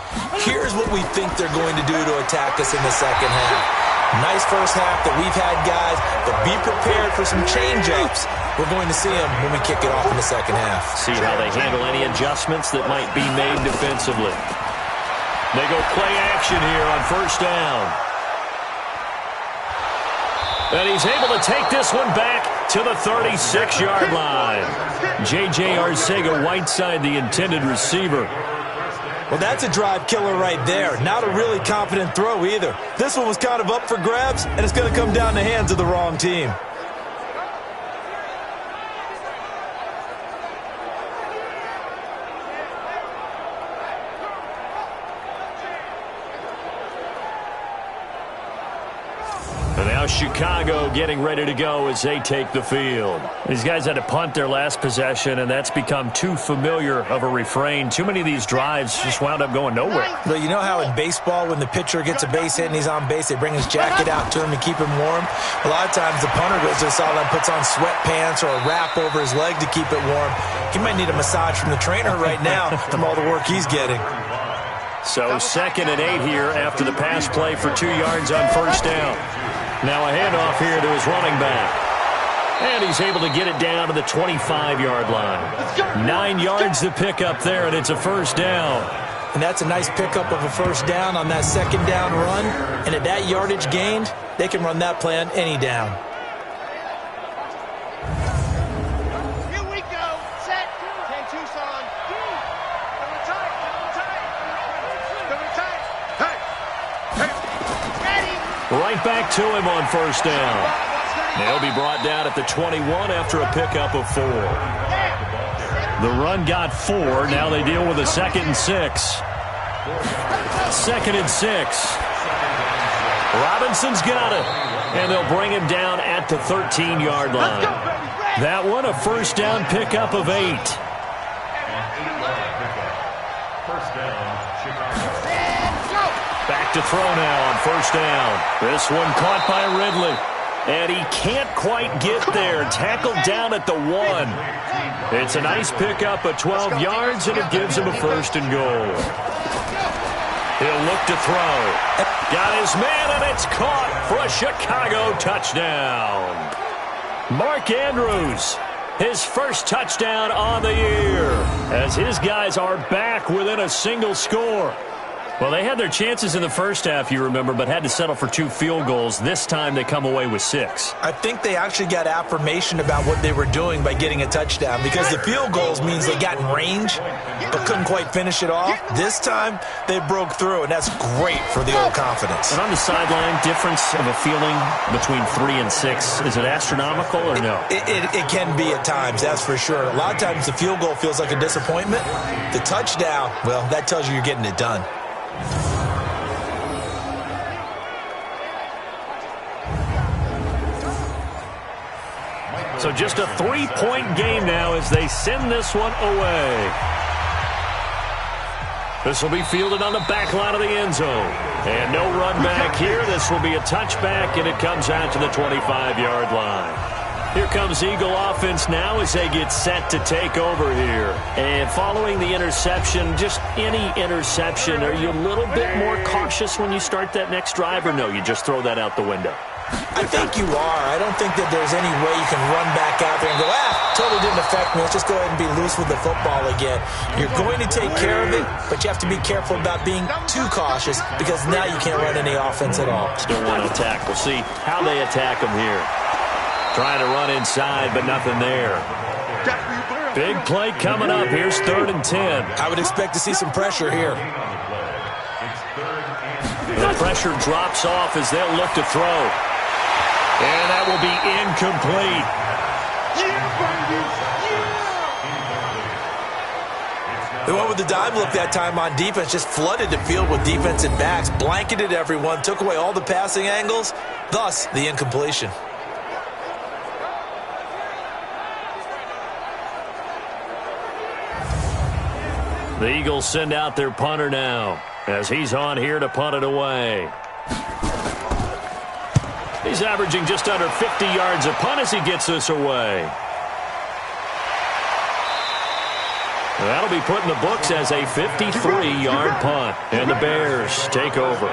here's what we think they're going to do to attack us in the second half. Nice first half that we've had, guys, but be prepared for some change-ups. We're going to see them when we kick it off in the second half. See how they handle any adjustments that might be made defensively. They go play action here on 1st down. And he's able to take this one back to the 36-yard line. J.J. Arcega-Whiteside, the intended receiver. Well, that's a drive killer right there. Not a really confident throw either. This one was kind of up for grabs, and it's going to come down the hands of the wrong team. And now Chicago getting ready to go as they take the field. These guys had to punt their last possession, and that's become too familiar of a refrain. Too many of these drives just wound up going nowhere. But you know how in baseball, when the pitcher gets a base hit and he's on base, they bring his jacket out to him to keep him warm? A lot of times the punter goes to the sideline, puts on sweatpants or a wrap over his leg to keep it warm. He might need a massage from the trainer right now from all the work he's getting. So 2nd and 8 here after the pass play for 2 yards on 1st down. Now a handoff here to his running back. And he's able to get it down to the 25-yard line. 9 yards to pick up there, and it's a 1st down. And that's a nice pickup of a 1st down on that 2nd down run. And at that yardage gained, they can run that play on any down. Here we go. Set. 10 Tucson. Double tight. Double tight. Hey. Ready. Right back to him on 1st down. They'll be brought down at the 21 after a pickup of 4. The run got 4. Now they deal with a 2nd and 6. 2nd and 6. Robinson's got it. And they'll bring him down at the 13-yard line. That one, a first down pickup of 8. Back to throw now on first down. This one caught by Ridley. And he can't quite get there. Tackled down at the 1. It's a nice pickup of 12 yards, and it gives him a 1st and goal. He'll look to throw. Got his man, and it's caught for a Chicago touchdown. Mark Andrews, his first touchdown on the year, as his guys are back within a single score. Well, they had their chances in the first half, you remember, but had to settle for 2 field goals. This time they come away with 6. I think they actually got affirmation about what they were doing by getting a touchdown, because the field goals means they got in range but couldn't quite finish it off. This time they broke through, and that's great for the old confidence. And on the sideline, difference of a feeling between 3 and 6, is it astronomical or no? It can be at times, that's for sure. A lot of times the field goal feels like a disappointment. The touchdown, well, that tells you you're getting it done. So just a 3-point game now as they send this one away. This will be fielded on the back line of the end zone. And no run back here. This will be a touchback, and it comes out to the 25-yard line. Here comes Eagle offense now as they get set to take over here. And following the interception, just any interception, are you a little bit more cautious when you start that next drive, or no, you just throw that out the window? I think you are. I don't think that there's any way you can run back out there and go, totally didn't affect me. Let's just go ahead and be loose with the football again. You're going to take care of it, but you have to be careful about being too cautious, because now you can't run any offense at all. Still want to attack. We'll see how they attack them here. Trying to run inside, but nothing there. Big play coming up. Here's 3rd and 10. I would expect to see some pressure here. The pressure drops off as they'll look to throw. And that will be incomplete. They went with the dime look that time on defense, just flooded the field with defensive backs, blanketed everyone, took away all the passing angles, thus the incompletion. The Eagles send out their punter now as he's on here to punt it away. He's averaging just under 50 yards a punt as he gets this away. That'll be put in the books as a 53-yard punt. And the Bears take over.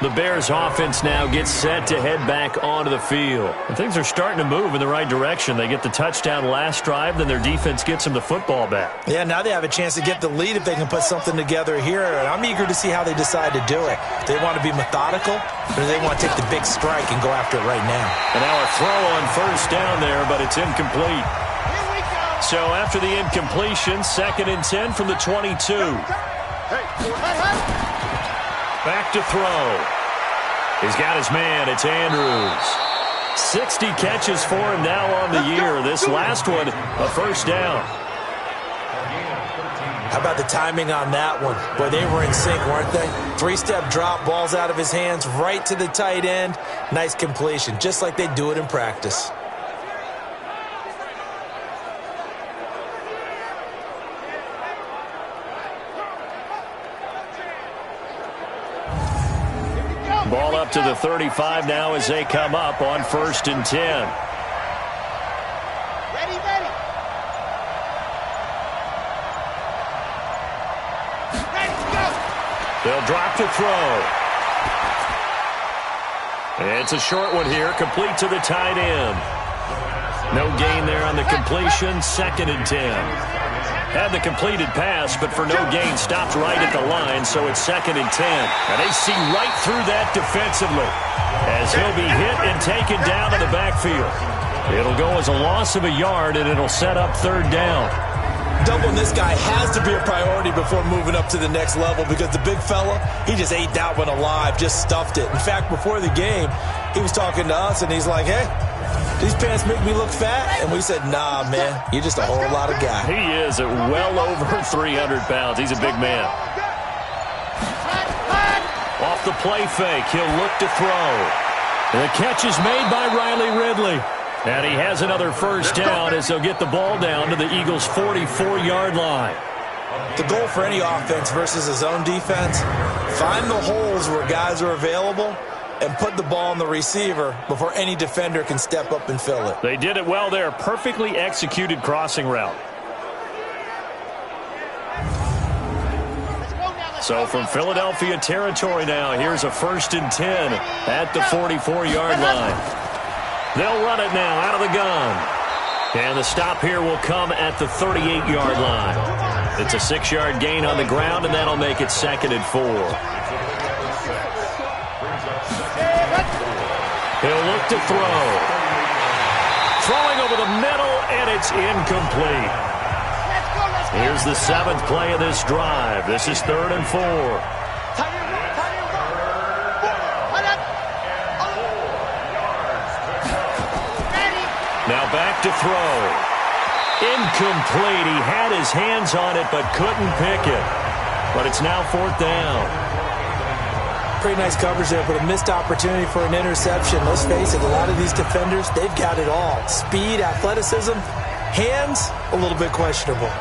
The Bears offense now gets set to head back onto the field. And things are starting to move in the right direction. They get the touchdown last drive, then their defense gets them the football back. Yeah, now they have a chance to get the lead if they can put something together here. And I'm eager to see how they decide to do it. Do they want to be methodical, or do they want to take the big strike and go after it right now? And now a throw on first down there, but it's incomplete. So after the incompletion, 2nd and 10 from the 22. Back to throw. He's got his man. It's Andrews. 60 catches for him now on the year. This last one, a first down. How about the timing on that one? Boy, they were in sync, weren't they? 3-step drop, balls out of his hands, right to the tight end. Nice completion, just like they do it in practice. Ball up to the 35 now as they come up on 1st and 10. Ready. Ready, go. They'll drop to throw. It's a short one here, complete to the tight end. No gain there on the completion, 2nd and 10. Had the completed pass, but for no gain, stopped right at the line, so it's 2nd and 10. And they see right through that defensively as he'll be hit and taken down to the backfield. It'll go as a loss of a yard, and it'll set up 3rd down. Doubling this guy has to be a priority before moving up to the next level, because the big fella, he just ate that one alive, just stuffed it. In fact, before the game, he was talking to us, and he's like, hey, these pants make me look fat? And we said, nah, man, you're just a whole lot of guy. He is at well over 300 pounds. He's a big man. the play fake. He'll look to throw. The catch is made by Riley Ridley. And he has another first down as they'll get the ball down to the Eagles' 44-yard line. The goal for any offense versus a zone defense, find the holes where guys are available and put the ball on the receiver before any defender can step up and fill it. They did it well there. Perfectly executed crossing route. So from Philadelphia territory now, here's a 1st and 10 at the 44-yard line. They'll run it now out of the gun. And the stop here will come at the 38-yard line. It's a 6-yard gain on the ground, and that'll make it 2nd and 4. He'll look to throw. Throwing over the middle, and it's incomplete. Here's the 7th play of this drive. This is 3rd and 4. Now back to throw. Incomplete. He had his hands on it but couldn't pick it. But it's now 4th down. Pretty nice coverage there, but a missed opportunity for an interception. Let's face it, a lot of these defenders, they've got it all. Speed, athleticism, hands, a little bit questionable.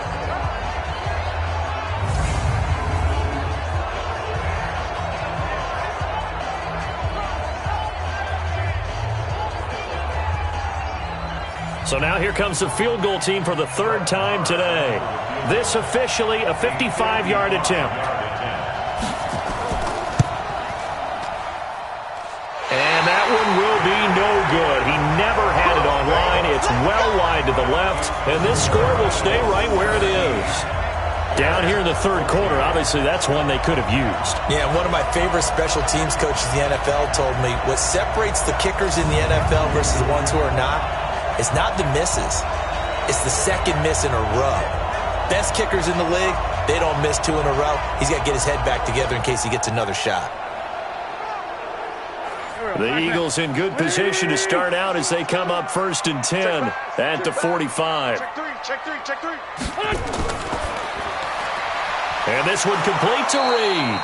So now here comes the field goal team for the 3rd time today. This officially a 55-yard attempt. And that one will be no good. He never had it online. It's well wide to the left, and this score will stay right where it is. Down here in the 3rd quarter, obviously that's one they could have used. Yeah, one of my favorite special teams coaches in the NFL told me what separates the kickers in the NFL versus the ones who are not, it's not the misses. It's the 2nd miss in a row. Best kickers in the league, they don't miss 2 in a row. He's got to get his head back together in case he gets another shot. The Eagles in good position to start out as they come up 1st and 10 at the 45. Check three. And this one complete to Reed.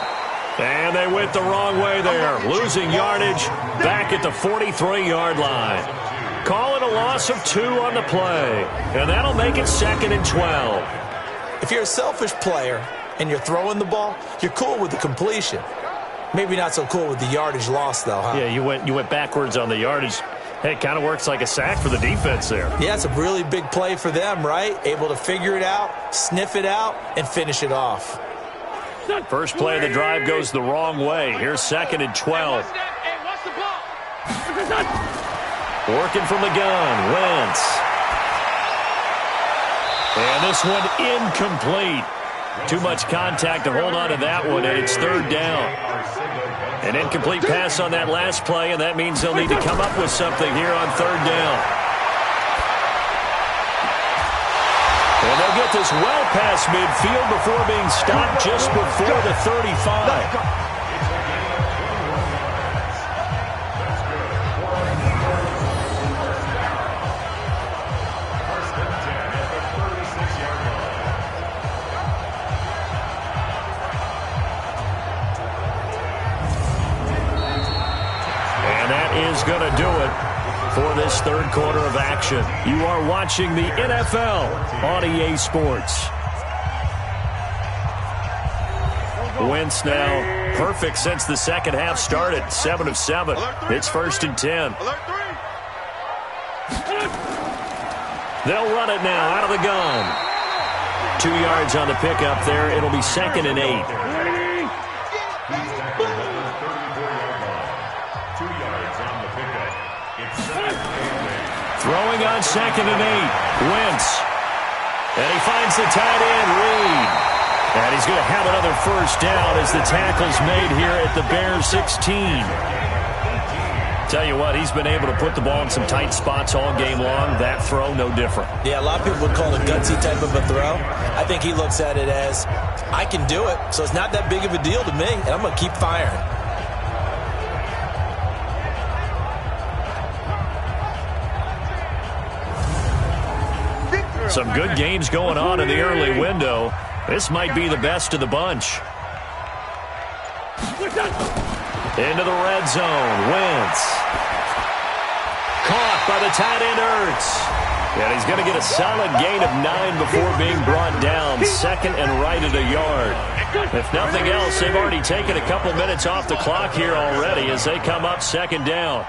And they went the wrong way there, losing yardage back at the 43-yard line. Call it a loss of 2 on the play, and that'll make it 2nd and 12. If you're a selfish player and you're throwing the ball, you're cool with the completion. Maybe not so cool with the yardage loss, though, huh? Yeah, you went backwards on the yardage. Hey, it kind of works like a sack for the defense there. Yeah, it's a really big play for them, right? Able to figure it out, sniff it out, and finish it off. First play of the drive goes the wrong way. Here's 2nd and 12. Working from the gun, Wentz. And this one incomplete. Too much contact to hold on to that one, and it's 3rd down. An incomplete pass on that last play, and that means they'll need to come up with something here on 3rd down. And they'll get this well past midfield before being stopped just before the 35. Going to do it for this 3rd quarter of action. You are watching the NFL on EA Sports. Wentz now perfect since the 2nd half started. 7 of 7. It's 1st and 10. They'll run it now out of the gun. 2 yards on the pickup there. It'll be 2nd and 8. Throwing on 2nd and 8. Wentz. And he finds the tight end, Reed. And he's going to have another first down as the tackle's made here at the Bears 16. Tell you what, he's been able to put the ball in some tight spots all game long. That throw, no different. Yeah, a lot of people would call it a gutsy type of a throw. I think he looks at it as, I can do it, so it's not that big of a deal to me, and I'm going to keep firing. Some good games going on in the early window. This might be the best of the bunch. Into the red zone. Wentz. Caught by the tight end Ertz. And he's going to get a solid gain of 9 before being brought down. Second and right at a yard. If nothing else, they've already taken a couple minutes off the clock here already as they come up second down.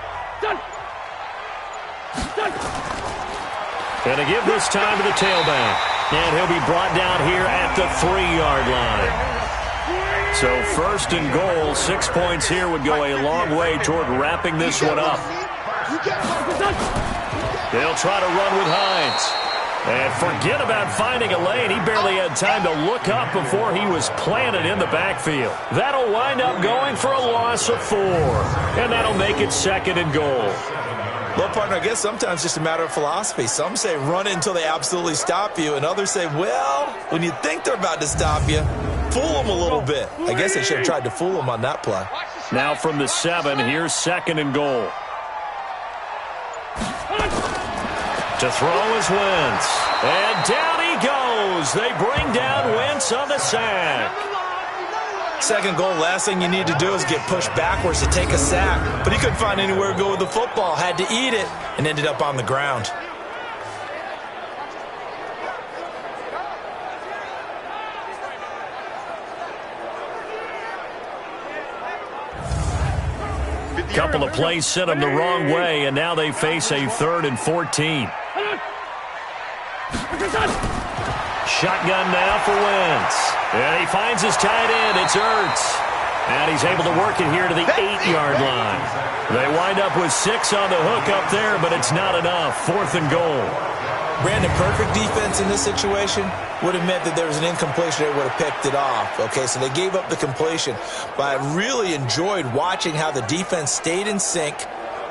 And to give this time to the tailback. And he'll be brought down here at the 3-yard line. So first and goal, 6 points here would go a long way toward wrapping this one up. They'll try to run with Hines. And forget about finding a lane. He barely had time to look up before he was planted in the backfield. That'll wind up going for a loss of 4. And that'll make it second and goal. Well, partner, I guess sometimes it's just a matter of philosophy. Some say run until they absolutely stop you, and others say, well, when you think they're about to stop you, fool them a little bit. I guess they should have tried to fool them on that play. Now from the 7, here's second and goal. To throw is Wentz. And down he goes. They bring down Wentz on the sack. Second goal, last thing you need to do is get pushed backwards to take a sack. But he couldn't find anywhere to go with the football. Had to eat it and ended up on the ground. Couple of plays sent them the wrong way, and now they face a 3rd and 14. Shotgun now for Wentz. And he finds his tight end. It's Ertz. And he's able to work it here to the 8-yard line. They wind up with 6 on the hook up there, but it's not enough. 4th and goal. Brandon, perfect defense in this situation would have meant that there was an incompletion. They would have picked it off. Okay, so they gave up the completion. But I really enjoyed watching how the defense stayed in sync,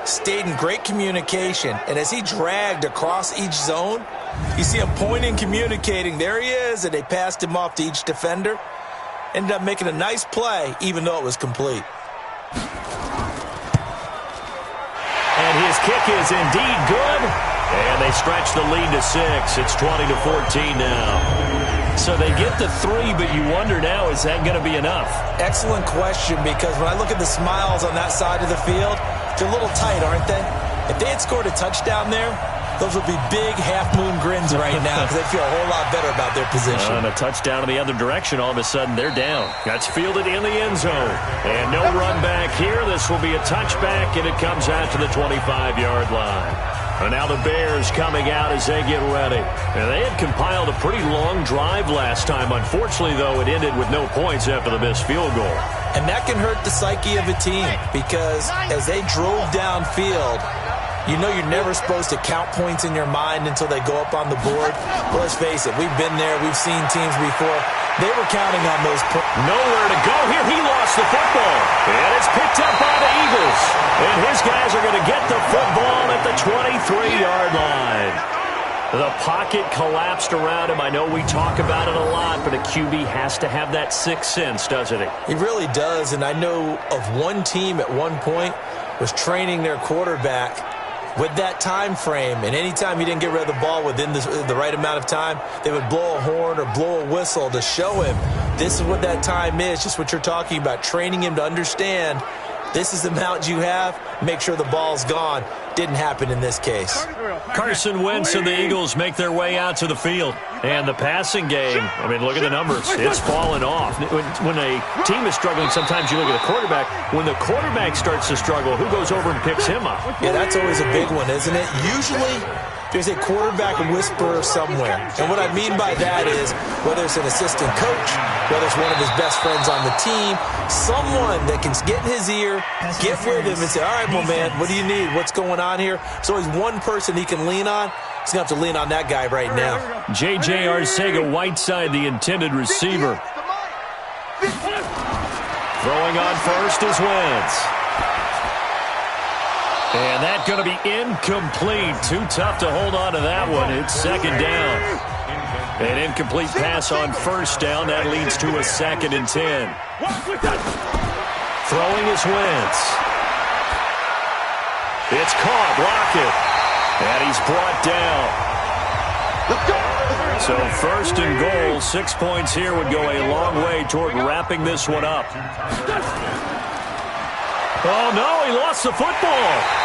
stayed in great communication. And as he dragged across each zone, you see him pointing, communicating. There he is, and they passed him off to each defender. Ended up making a nice play, even though it was complete. And his kick is indeed good. And they stretch the lead to 6. It's 20-14 now. So they get the 3, but you wonder now, is that going to be enough? Excellent question, because when I look at the smiles on that side of the field, they're a little tight, aren't they? If they had scored a touchdown there, those would be big half-moon grins right now because they feel a whole lot better about their position. And a touchdown in the other direction, all of a sudden they're down. That's fielded in the end zone. And no run back here. This will be a touchback, and it comes out to the 25-yard line. And now the Bears coming out as they get ready. And they had compiled a pretty long drive last time. Unfortunately, though, it ended with no points after the missed field goal. And that can hurt the psyche of a team because as they drove downfield, you know you're never supposed to count points in your mind until they go up on the board. Well, let's face it, we've been there. We've seen teams before. They were counting on those points. Nowhere to go here. He lost the football. And it's picked up by the Eagles. And his guys are going to get the football at the 23-yard line. The pocket collapsed around him. I know we talk about it a lot, but a QB has to have that sixth sense, doesn't he? He really does. And I know of one team at one point was training their quarterback with that time frame, and anytime he didn't get rid of the ball within the right amount of time, they would blow a horn or blow a whistle to show him this is what that time is, just what you're talking about, training him to understand this is the amount you have, make sure the ball's gone. Didn't happen in this case. Carson Wentz and the Eagles make their way out to the field. And the passing game, I mean, look at the numbers. It's fallen off. When a team is struggling, sometimes you look at the quarterback. When the quarterback starts to struggle, who goes over and picks him up? Yeah, that's always a big one, isn't it? Usually, there's a quarterback whisperer somewhere. And what I mean by that is, whether it's an assistant coach, whether it's one of his best friends on the team, someone that can get in his ear, get with him and say, all right, well, man, what do you need? What's going on here? So he's one person he can lean on. He's going to have to lean on that guy right now. J.J. Arcega-Whiteside, the intended receiver. Throwing on first is Wentz. And that's going to be incomplete. Too tough to hold on to that one. It's second down. An incomplete pass on first down. That leads to a 2nd and 10. Throwing is Wentz. It's caught. Lockett. And he's brought down. So 1st and goal. 6 points here would go a long way toward wrapping this one up. Oh, no, he lost the football.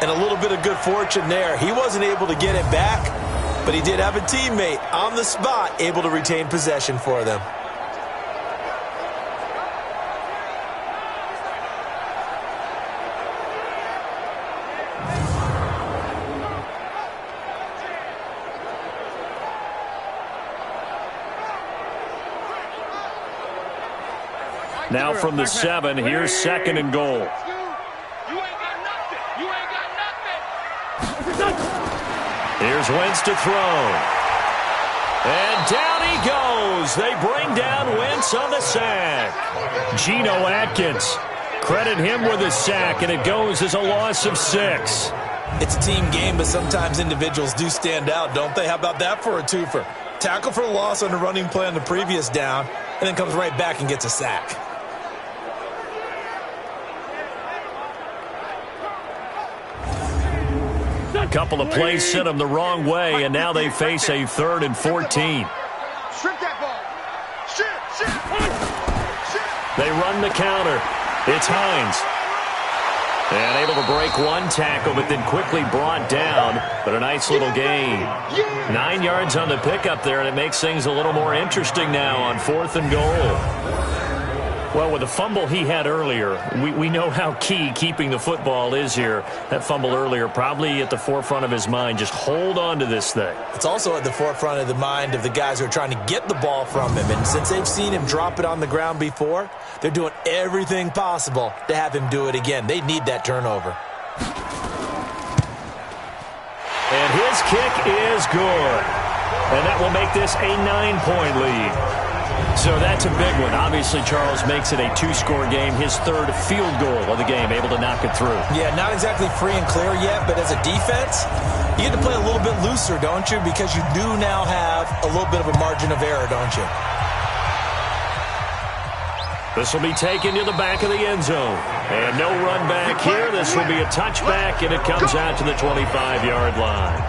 And a little bit of good fortune there. He wasn't able to get it back, but he did have a teammate on the spot able to retain possession for them. Now from the 7, here's 2nd and goal. Here's Wentz to throw. And down he goes. They bring down Wentz on the sack. Geno Atkins. Credit him with a sack, and it goes as a loss of 6. It's a team game, but sometimes individuals do stand out, don't they? How about that for a twofer? Tackle for a loss on the running play on the previous down, and then comes right back and gets a sack. A couple of plays sent them the wrong way, and now they face a 3rd and 14. Strip that ball. They run the counter. It's Hines. And able to break one tackle, but then quickly brought down. But a nice little gain. 9 yards on the pickup there, and it makes things a little more interesting now on 4th and goal. Well, with the fumble he had earlier, we know how key keeping the football is here. That fumble earlier probably at the forefront of his mind. Just hold on to this thing. It's also at the forefront of the mind of the guys who are trying to get the ball from him. And since they've seen him drop it on the ground before, they're doing everything possible to have him do it again. They need that turnover. And his kick is good. And that will make this a 9-point lead. So that's a big one. Obviously, Charles makes it a 2-score game. His 3rd field goal of the game, able to knock it through. Yeah, not exactly free and clear yet, but as a defense, you get to play a little bit looser, don't you? Because you do now have a little bit of a margin of error, don't you? This will be taken to the back of the end zone. And no run back here. This will be a touchback, and it comes out to the 25-yard line.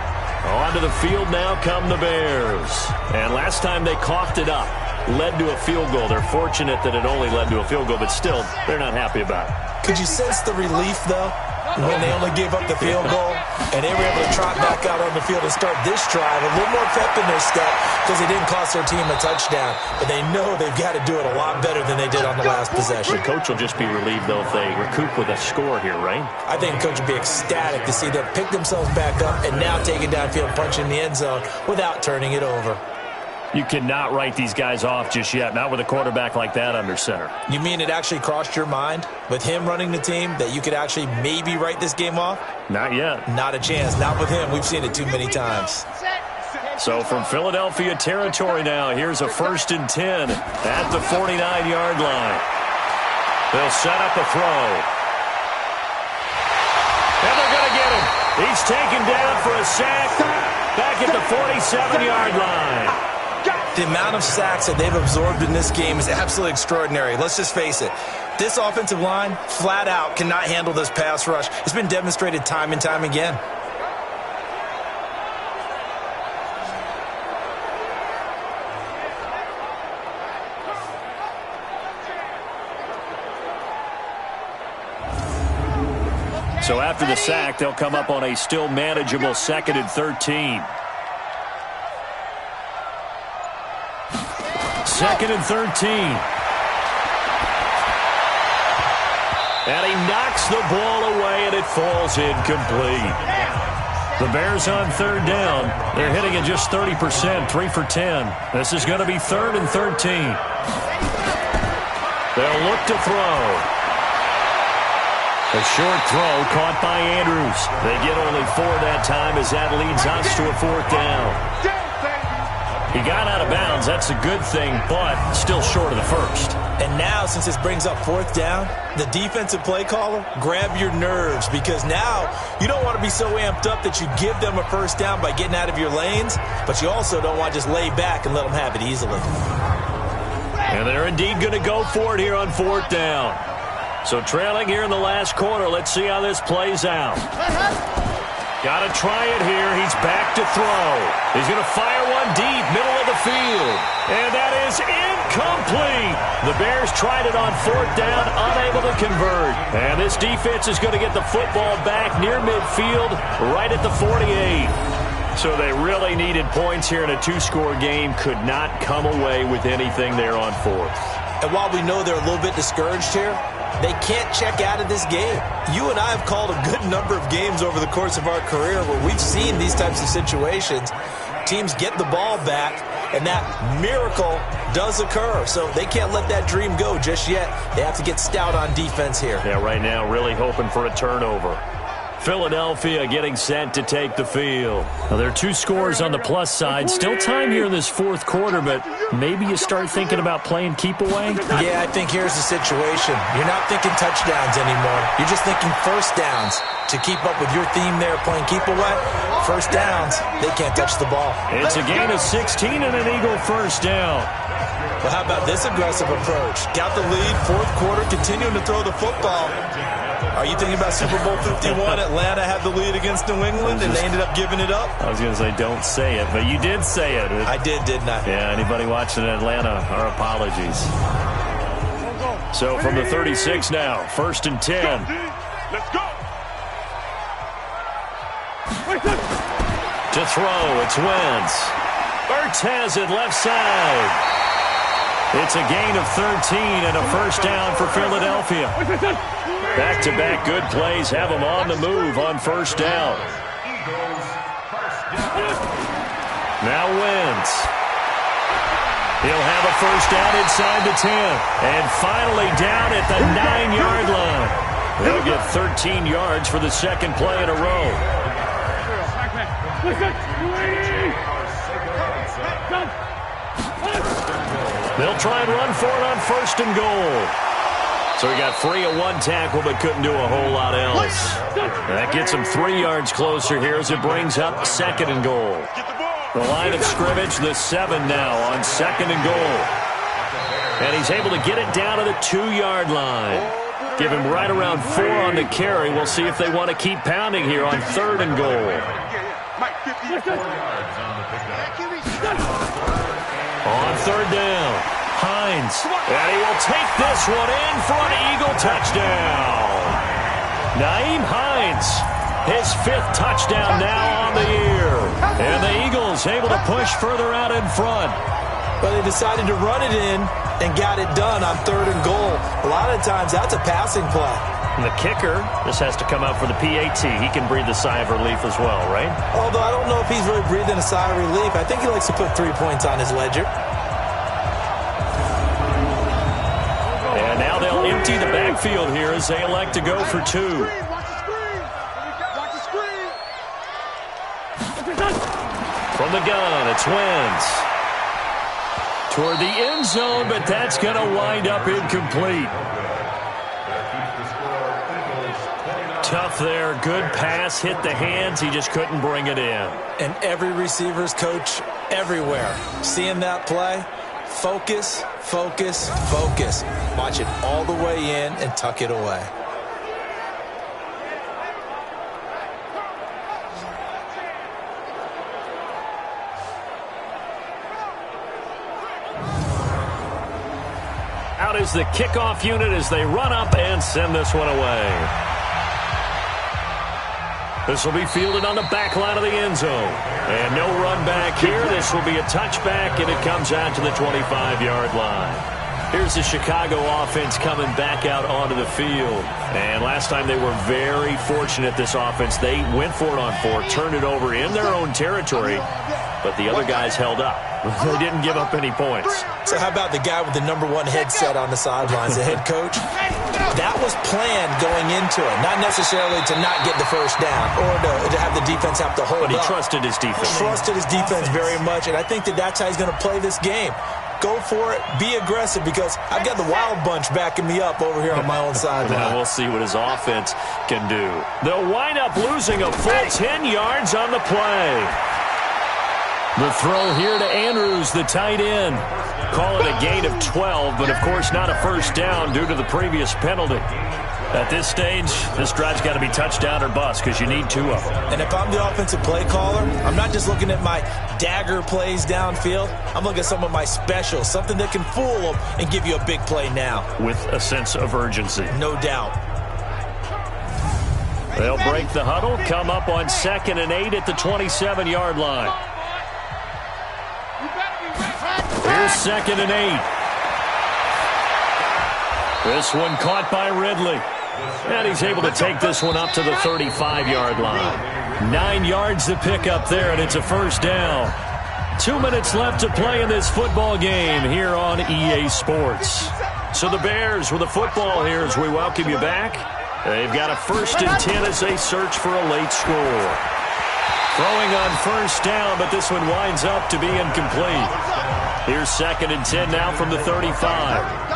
Onto the field now come the Bears. And last time they coughed it up, led to a field goal. They're fortunate that it only led to a field goal, but still, they're not happy about it. Could you sense the relief, though, when they only gave up the field goal and they were able to trot back out on the field and start this drive? A little more pep in their step because they didn't cost their team a touchdown, but they know they've got to do it a lot better than they did on the last possession. The coach will just be relieved, though, if they recoup with a score here, right? I think the coach will be ecstatic to see them pick themselves back up and now take it downfield, punch in the end zone without turning it over. You cannot write these guys off just yet, not with a quarterback like that under center. You mean it actually crossed your mind with him running the team that you could actually maybe write this game off? Not yet. Not a chance. Not with him. We've seen it too many times. So from Philadelphia territory now, here's a 1st and 10 at the 49-yard line. They'll set up a throw. And they're going to get him. He's taken down for a sack back at the 47-yard line. The amount of sacks that they've absorbed in this game is absolutely extraordinary. Let's just face it. This offensive line, flat out, cannot handle this pass rush. It's been demonstrated time and time again. So after the sack, they'll come up on a still manageable 2nd and 13. 2nd and 13. And he knocks the ball away, and it falls incomplete. The Bears on 3rd down. They're hitting at just 30%, 3 for 10. This is going to be 3rd and 13. They'll look to throw. A short throw caught by Andrews. They get only 4 that time as that leads us to a 4th down. He got out of bounds. That's a good thing, but still short of the 1st. And now, since this brings up 4th down, the defensive play caller, grab your nerves because now you don't want to be so amped up that you give them a 1st down by getting out of your lanes, but you also don't want to just lay back and let them have it easily. And they're indeed going to go for it here on 4th down. So trailing here in the last quarter. Let's see how this plays out. Got to try it here. He's back to throw. He's going to fire one deep, middle of the the field. And that is incomplete. The Bears tried it on 4th down, unable to convert. And this defense is going to get the football back near midfield, right at the 48. So they really needed points here in a 2-score game. Could not come away with anything there on 4th. And while we know they're a little bit discouraged here, they can't check out of this game. You and I have called a good number of games over the course of our career where we've seen these types of situations. Teams get the ball back, and that miracle does occur. So they can't let that dream go just yet. They have to get stout on defense here. Yeah, right now really hoping for a turnover. Philadelphia getting set to take the field. Now, there are 2 scores on the plus side. Still time here in this 4th quarter, but maybe you start thinking about playing keep away? Yeah, I think here's the situation. You're not thinking touchdowns anymore. You're just thinking first downs. To keep up with your theme there, playing keep away, first downs, they can't touch the ball. It's a gain of 16 and an Eagle first down. Well, how about this aggressive approach? Got the lead, 4th quarter, continuing to throw the football. Are you thinking about Super Bowl 51? Atlanta had the lead against New England, and they ended up giving it up? I was going to say, don't say it, but you did say it. I did, didn't I? Yeah, anybody watching in Atlanta, our apologies. So from the 36 now, 1st and 10. Let's go. To throw, it's Wentz. Ertz has it left side. It's a gain of 13 and a first down for Philadelphia. Back-to-back good plays have them on the move on first down. Now Wentz. He'll have a first down inside the 10. And finally down at the 9-yard line. They'll get 13 yards for the second play in a row. They'll try and run for it on 1st and goal. So he got free of 1 tackle but couldn't do a whole lot else. That gets him 3 yards closer here as it brings up 2nd and goal. The line of scrimmage, the 7 now on 2nd and goal. And he's able to get it down to the 2-yard line. Give him right around 4 on the carry. We'll see if they want to keep pounding here on 3rd and goal. On 3rd down, Hines. And he will take this one in for an Eagle touchdown. Nyheim Hines, his 5th touchdown now on the year. And the Eagles able to push further out in front. But they decided to run it in and got it done on 3rd and goal. A lot of times that's a passing play. And the kicker, this has to come out for the PAT. He can breathe a sigh of relief as well, right? Although I don't know if he's really breathing a sigh of relief. I think he likes to put 3 points on his ledger. And now they'll empty the backfield here as they elect to go for 2. From the gun, it's Wentz. Toward the end zone, but that's going to wind up incomplete. Tough there. Good pass. Hit the hands. He just couldn't bring it in. And every receiver's coach everywhere. Seeing that play, focus, focus, focus. Watch it all the way in and tuck it away. Out is the kickoff unit as they run up and send this one away. This will be fielded on the back line of the end zone. And no run back here. This will be a touchback, and it comes out to the 25-yard line. Here's the Chicago offense coming back out onto the field. And last time they were very fortunate, this offense. They went for it on 4, turned it over in their own territory, but the other guys held up. They didn't give up any points. So how about the guy with the number 1 headset on the sidelines, the head coach? That was planned going into it, not necessarily to not get the first down or to have the defense have to hold up. But he trusted his defense. Trusted his defense very much, and I think that's how he's going to play this game. Go for it, be aggressive, because I've got the wild bunch backing me up over here on my own sideline. Now we'll see what his offense can do. They'll wind up losing a full 10 yards on the play. The throw here to Andrews, the tight end. Call it a gain of 12, but of course not a first down due to the previous penalty. At this stage, this drive's got to be touchdown or bust because you need two of them. And if I'm the offensive play caller, I'm not just looking at my dagger plays downfield. I'm looking at some of my specials, something that can fool them and give you a big play now. With a sense of urgency. No doubt. They'll break the huddle, come up on 2nd and 8 at the 27-yard line. Here's 2nd and 8. This one caught by Ridley. And he's able to take this one up to the 35-yard line. 9 yards to pick up there, and it's a first down. 2 minutes left to play in this football game here on EA Sports. So the Bears with the football here as we welcome you back. They've got a 1st and 10 as they search for a late score. Throwing on first down, but this one winds up to be incomplete. Here's 2nd and 10 now from the 35.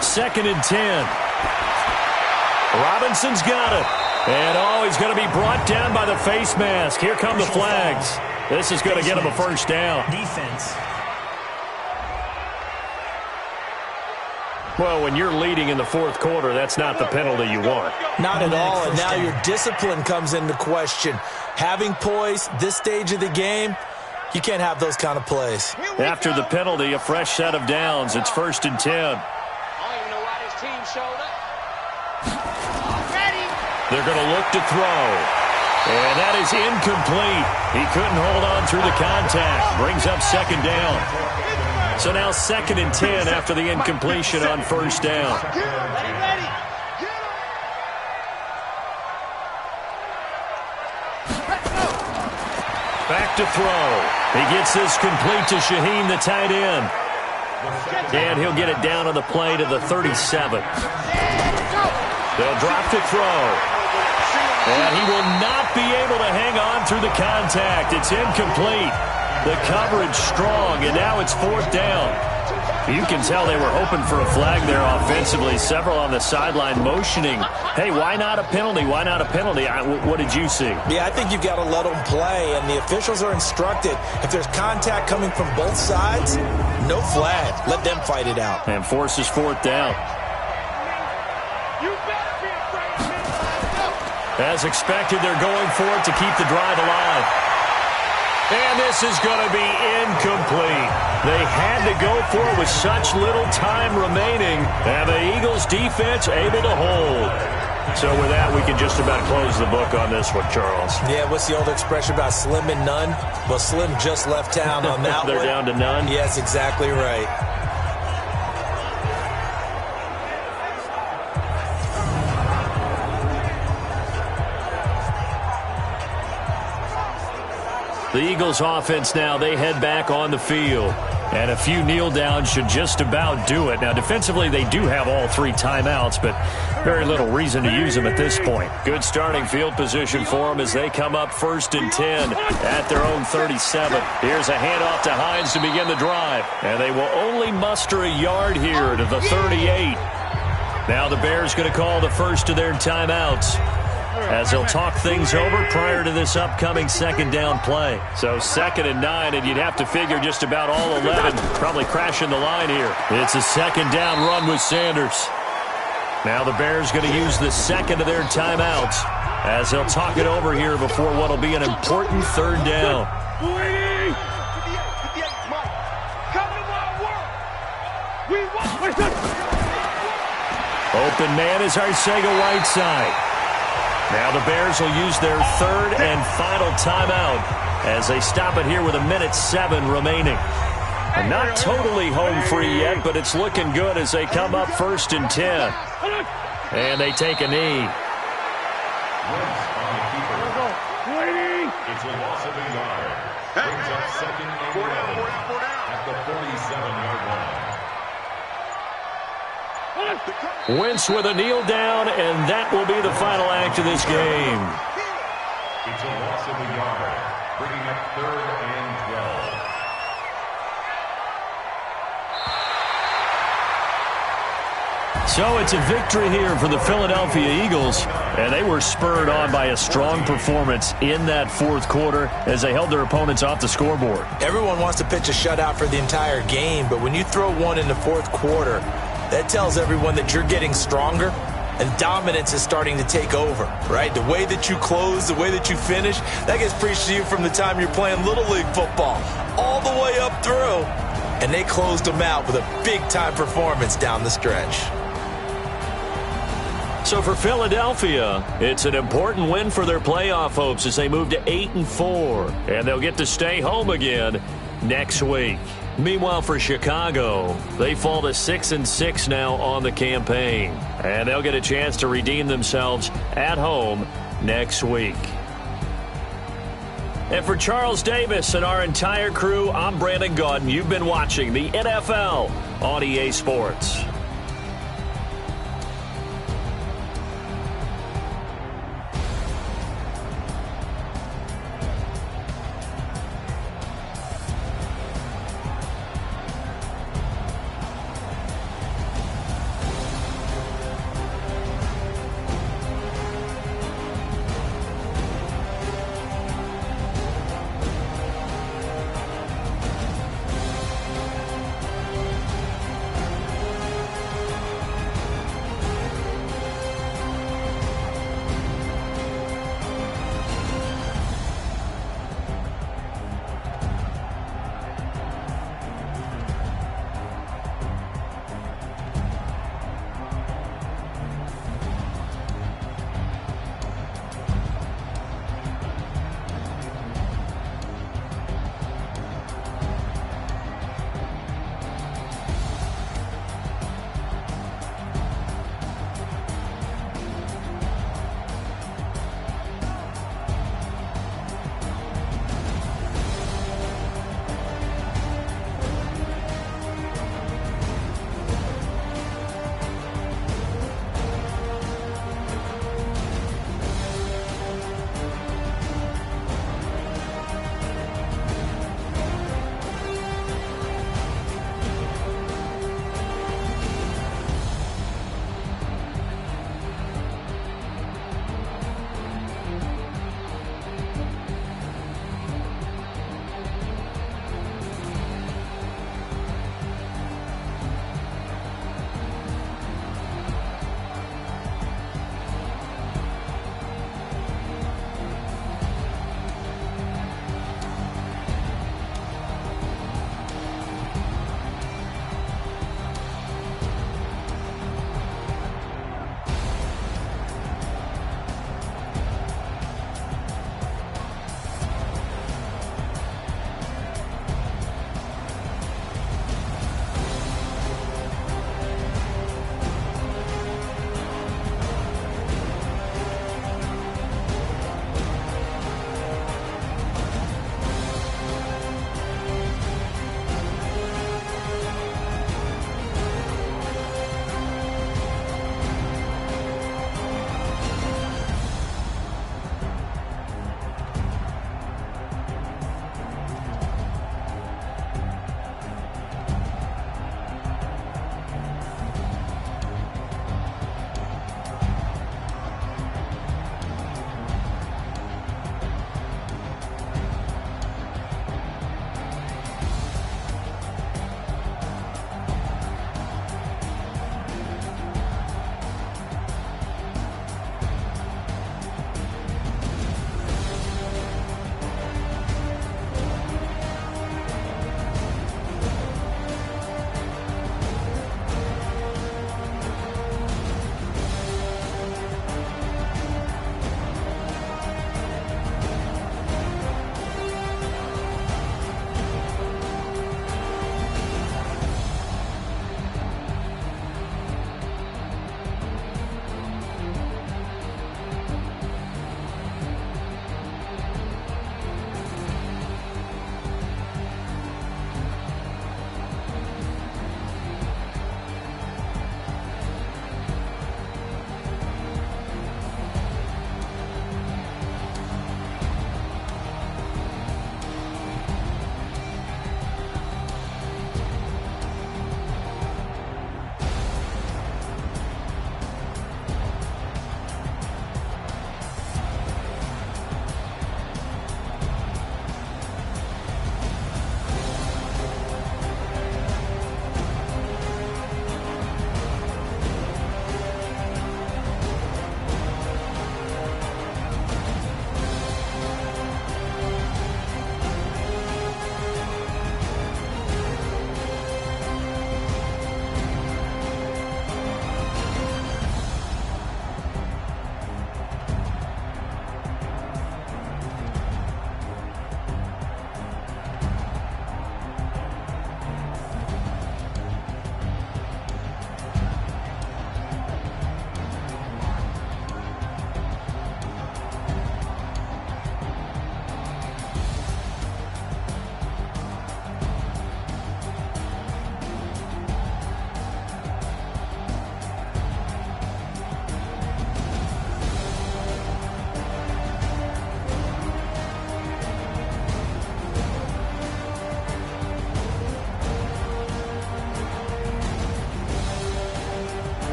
2nd and 10. Robinson's got it. And, he's going to be brought down by the face mask. Here come the flags. This is going to get him a first down. Defense. Well, when you're leading in the 4th quarter, that's not the penalty you want. Not at all, and now your discipline comes into question. Having poise this stage of the game, you can't have those kind of plays. After the penalty, a fresh set of downs. It's 1st and 10. They're going to look to throw. And that is incomplete. He couldn't hold on through the contact. Brings up 2nd down. So now 2nd and 10 after the incompletion on first down. Back to throw. He gets this complete to Shaheen, the tight end. And he'll get it down on the play to the 37. They'll drop to throw. And he will not be able to hang on through the contact. It's incomplete. The coverage strong, and now it's 4th down. You can tell they were hoping for a flag there offensively. Several on the sideline motioning, hey, why not a penalty? Why not a penalty? What did you see? Yeah, I think you've got to let them play, and the officials are instructed, if there's contact coming from both sides, no flag. Let them fight it out. And forces 4th down. As expected, they're going for it to keep the drive alive. And this is going to be incomplete. They had to go for it with such little time remaining. And the Eagles defense able to hold. So with that, we can just about close the book on this one, Charles. Yeah, what's the old expression about slim and none? Well, Slim just left town on that They're one. down to none? Yes, exactly right. The Eagles offense now, they head back on the field. And a few kneel downs should just about do it. Now, defensively, they do have all 3 timeouts, but very little reason to use them at this point. Good starting field position for them as they come up 1st and 10 at their own 37. Here's a handoff to Hines to begin the drive. And they will only muster a yard here to the 38. Now the Bears going to call the first of their timeouts, as they'll talk things over prior to this upcoming 2nd down play. So 2nd and 9, and you'd have to figure just about all 11 probably crashing the line here. It's a 2nd down run with Sanders. Now the Bears going to use the 2nd of their timeouts as they'll talk it over here before what will be an important 3rd down. Open man is Arcega-Whiteside. Now the Bears will use their 3rd and final timeout as they stop it here with 1:07 remaining. And not totally home free yet, but it's looking good as they come up 1st and 10. And they take a knee. It's a loss of a yard. Brings up 2nd and 11 at the 47-yard line. Wentz with a kneel down, and that will be the final act of this game. It's a loss of a yard, bringing up 3rd and 12. So it's a victory here for the Philadelphia Eagles, and they were spurred on by a strong performance in that fourth quarter as they held their opponents off the scoreboard. Everyone wants to pitch a shutout for the entire game, but when you throw one in the fourth quarter, that tells everyone that you're getting stronger and dominance is starting to take over, right? The way that you close, the way that you finish, that gets preached to you from the time you're playing Little League football all the way up through. And they closed them out with a big-time performance down the stretch. So for Philadelphia, it's an important win for their playoff hopes as they move to 8-4, and they'll get to stay home again next week. Meanwhile, for Chicago, they fall to 6-6 now on the campaign, and they'll get a chance to redeem themselves at home next week. And for Charles Davis and our entire crew, I'm Brandon Gaudin. You've been watching the NFL on EA Sports.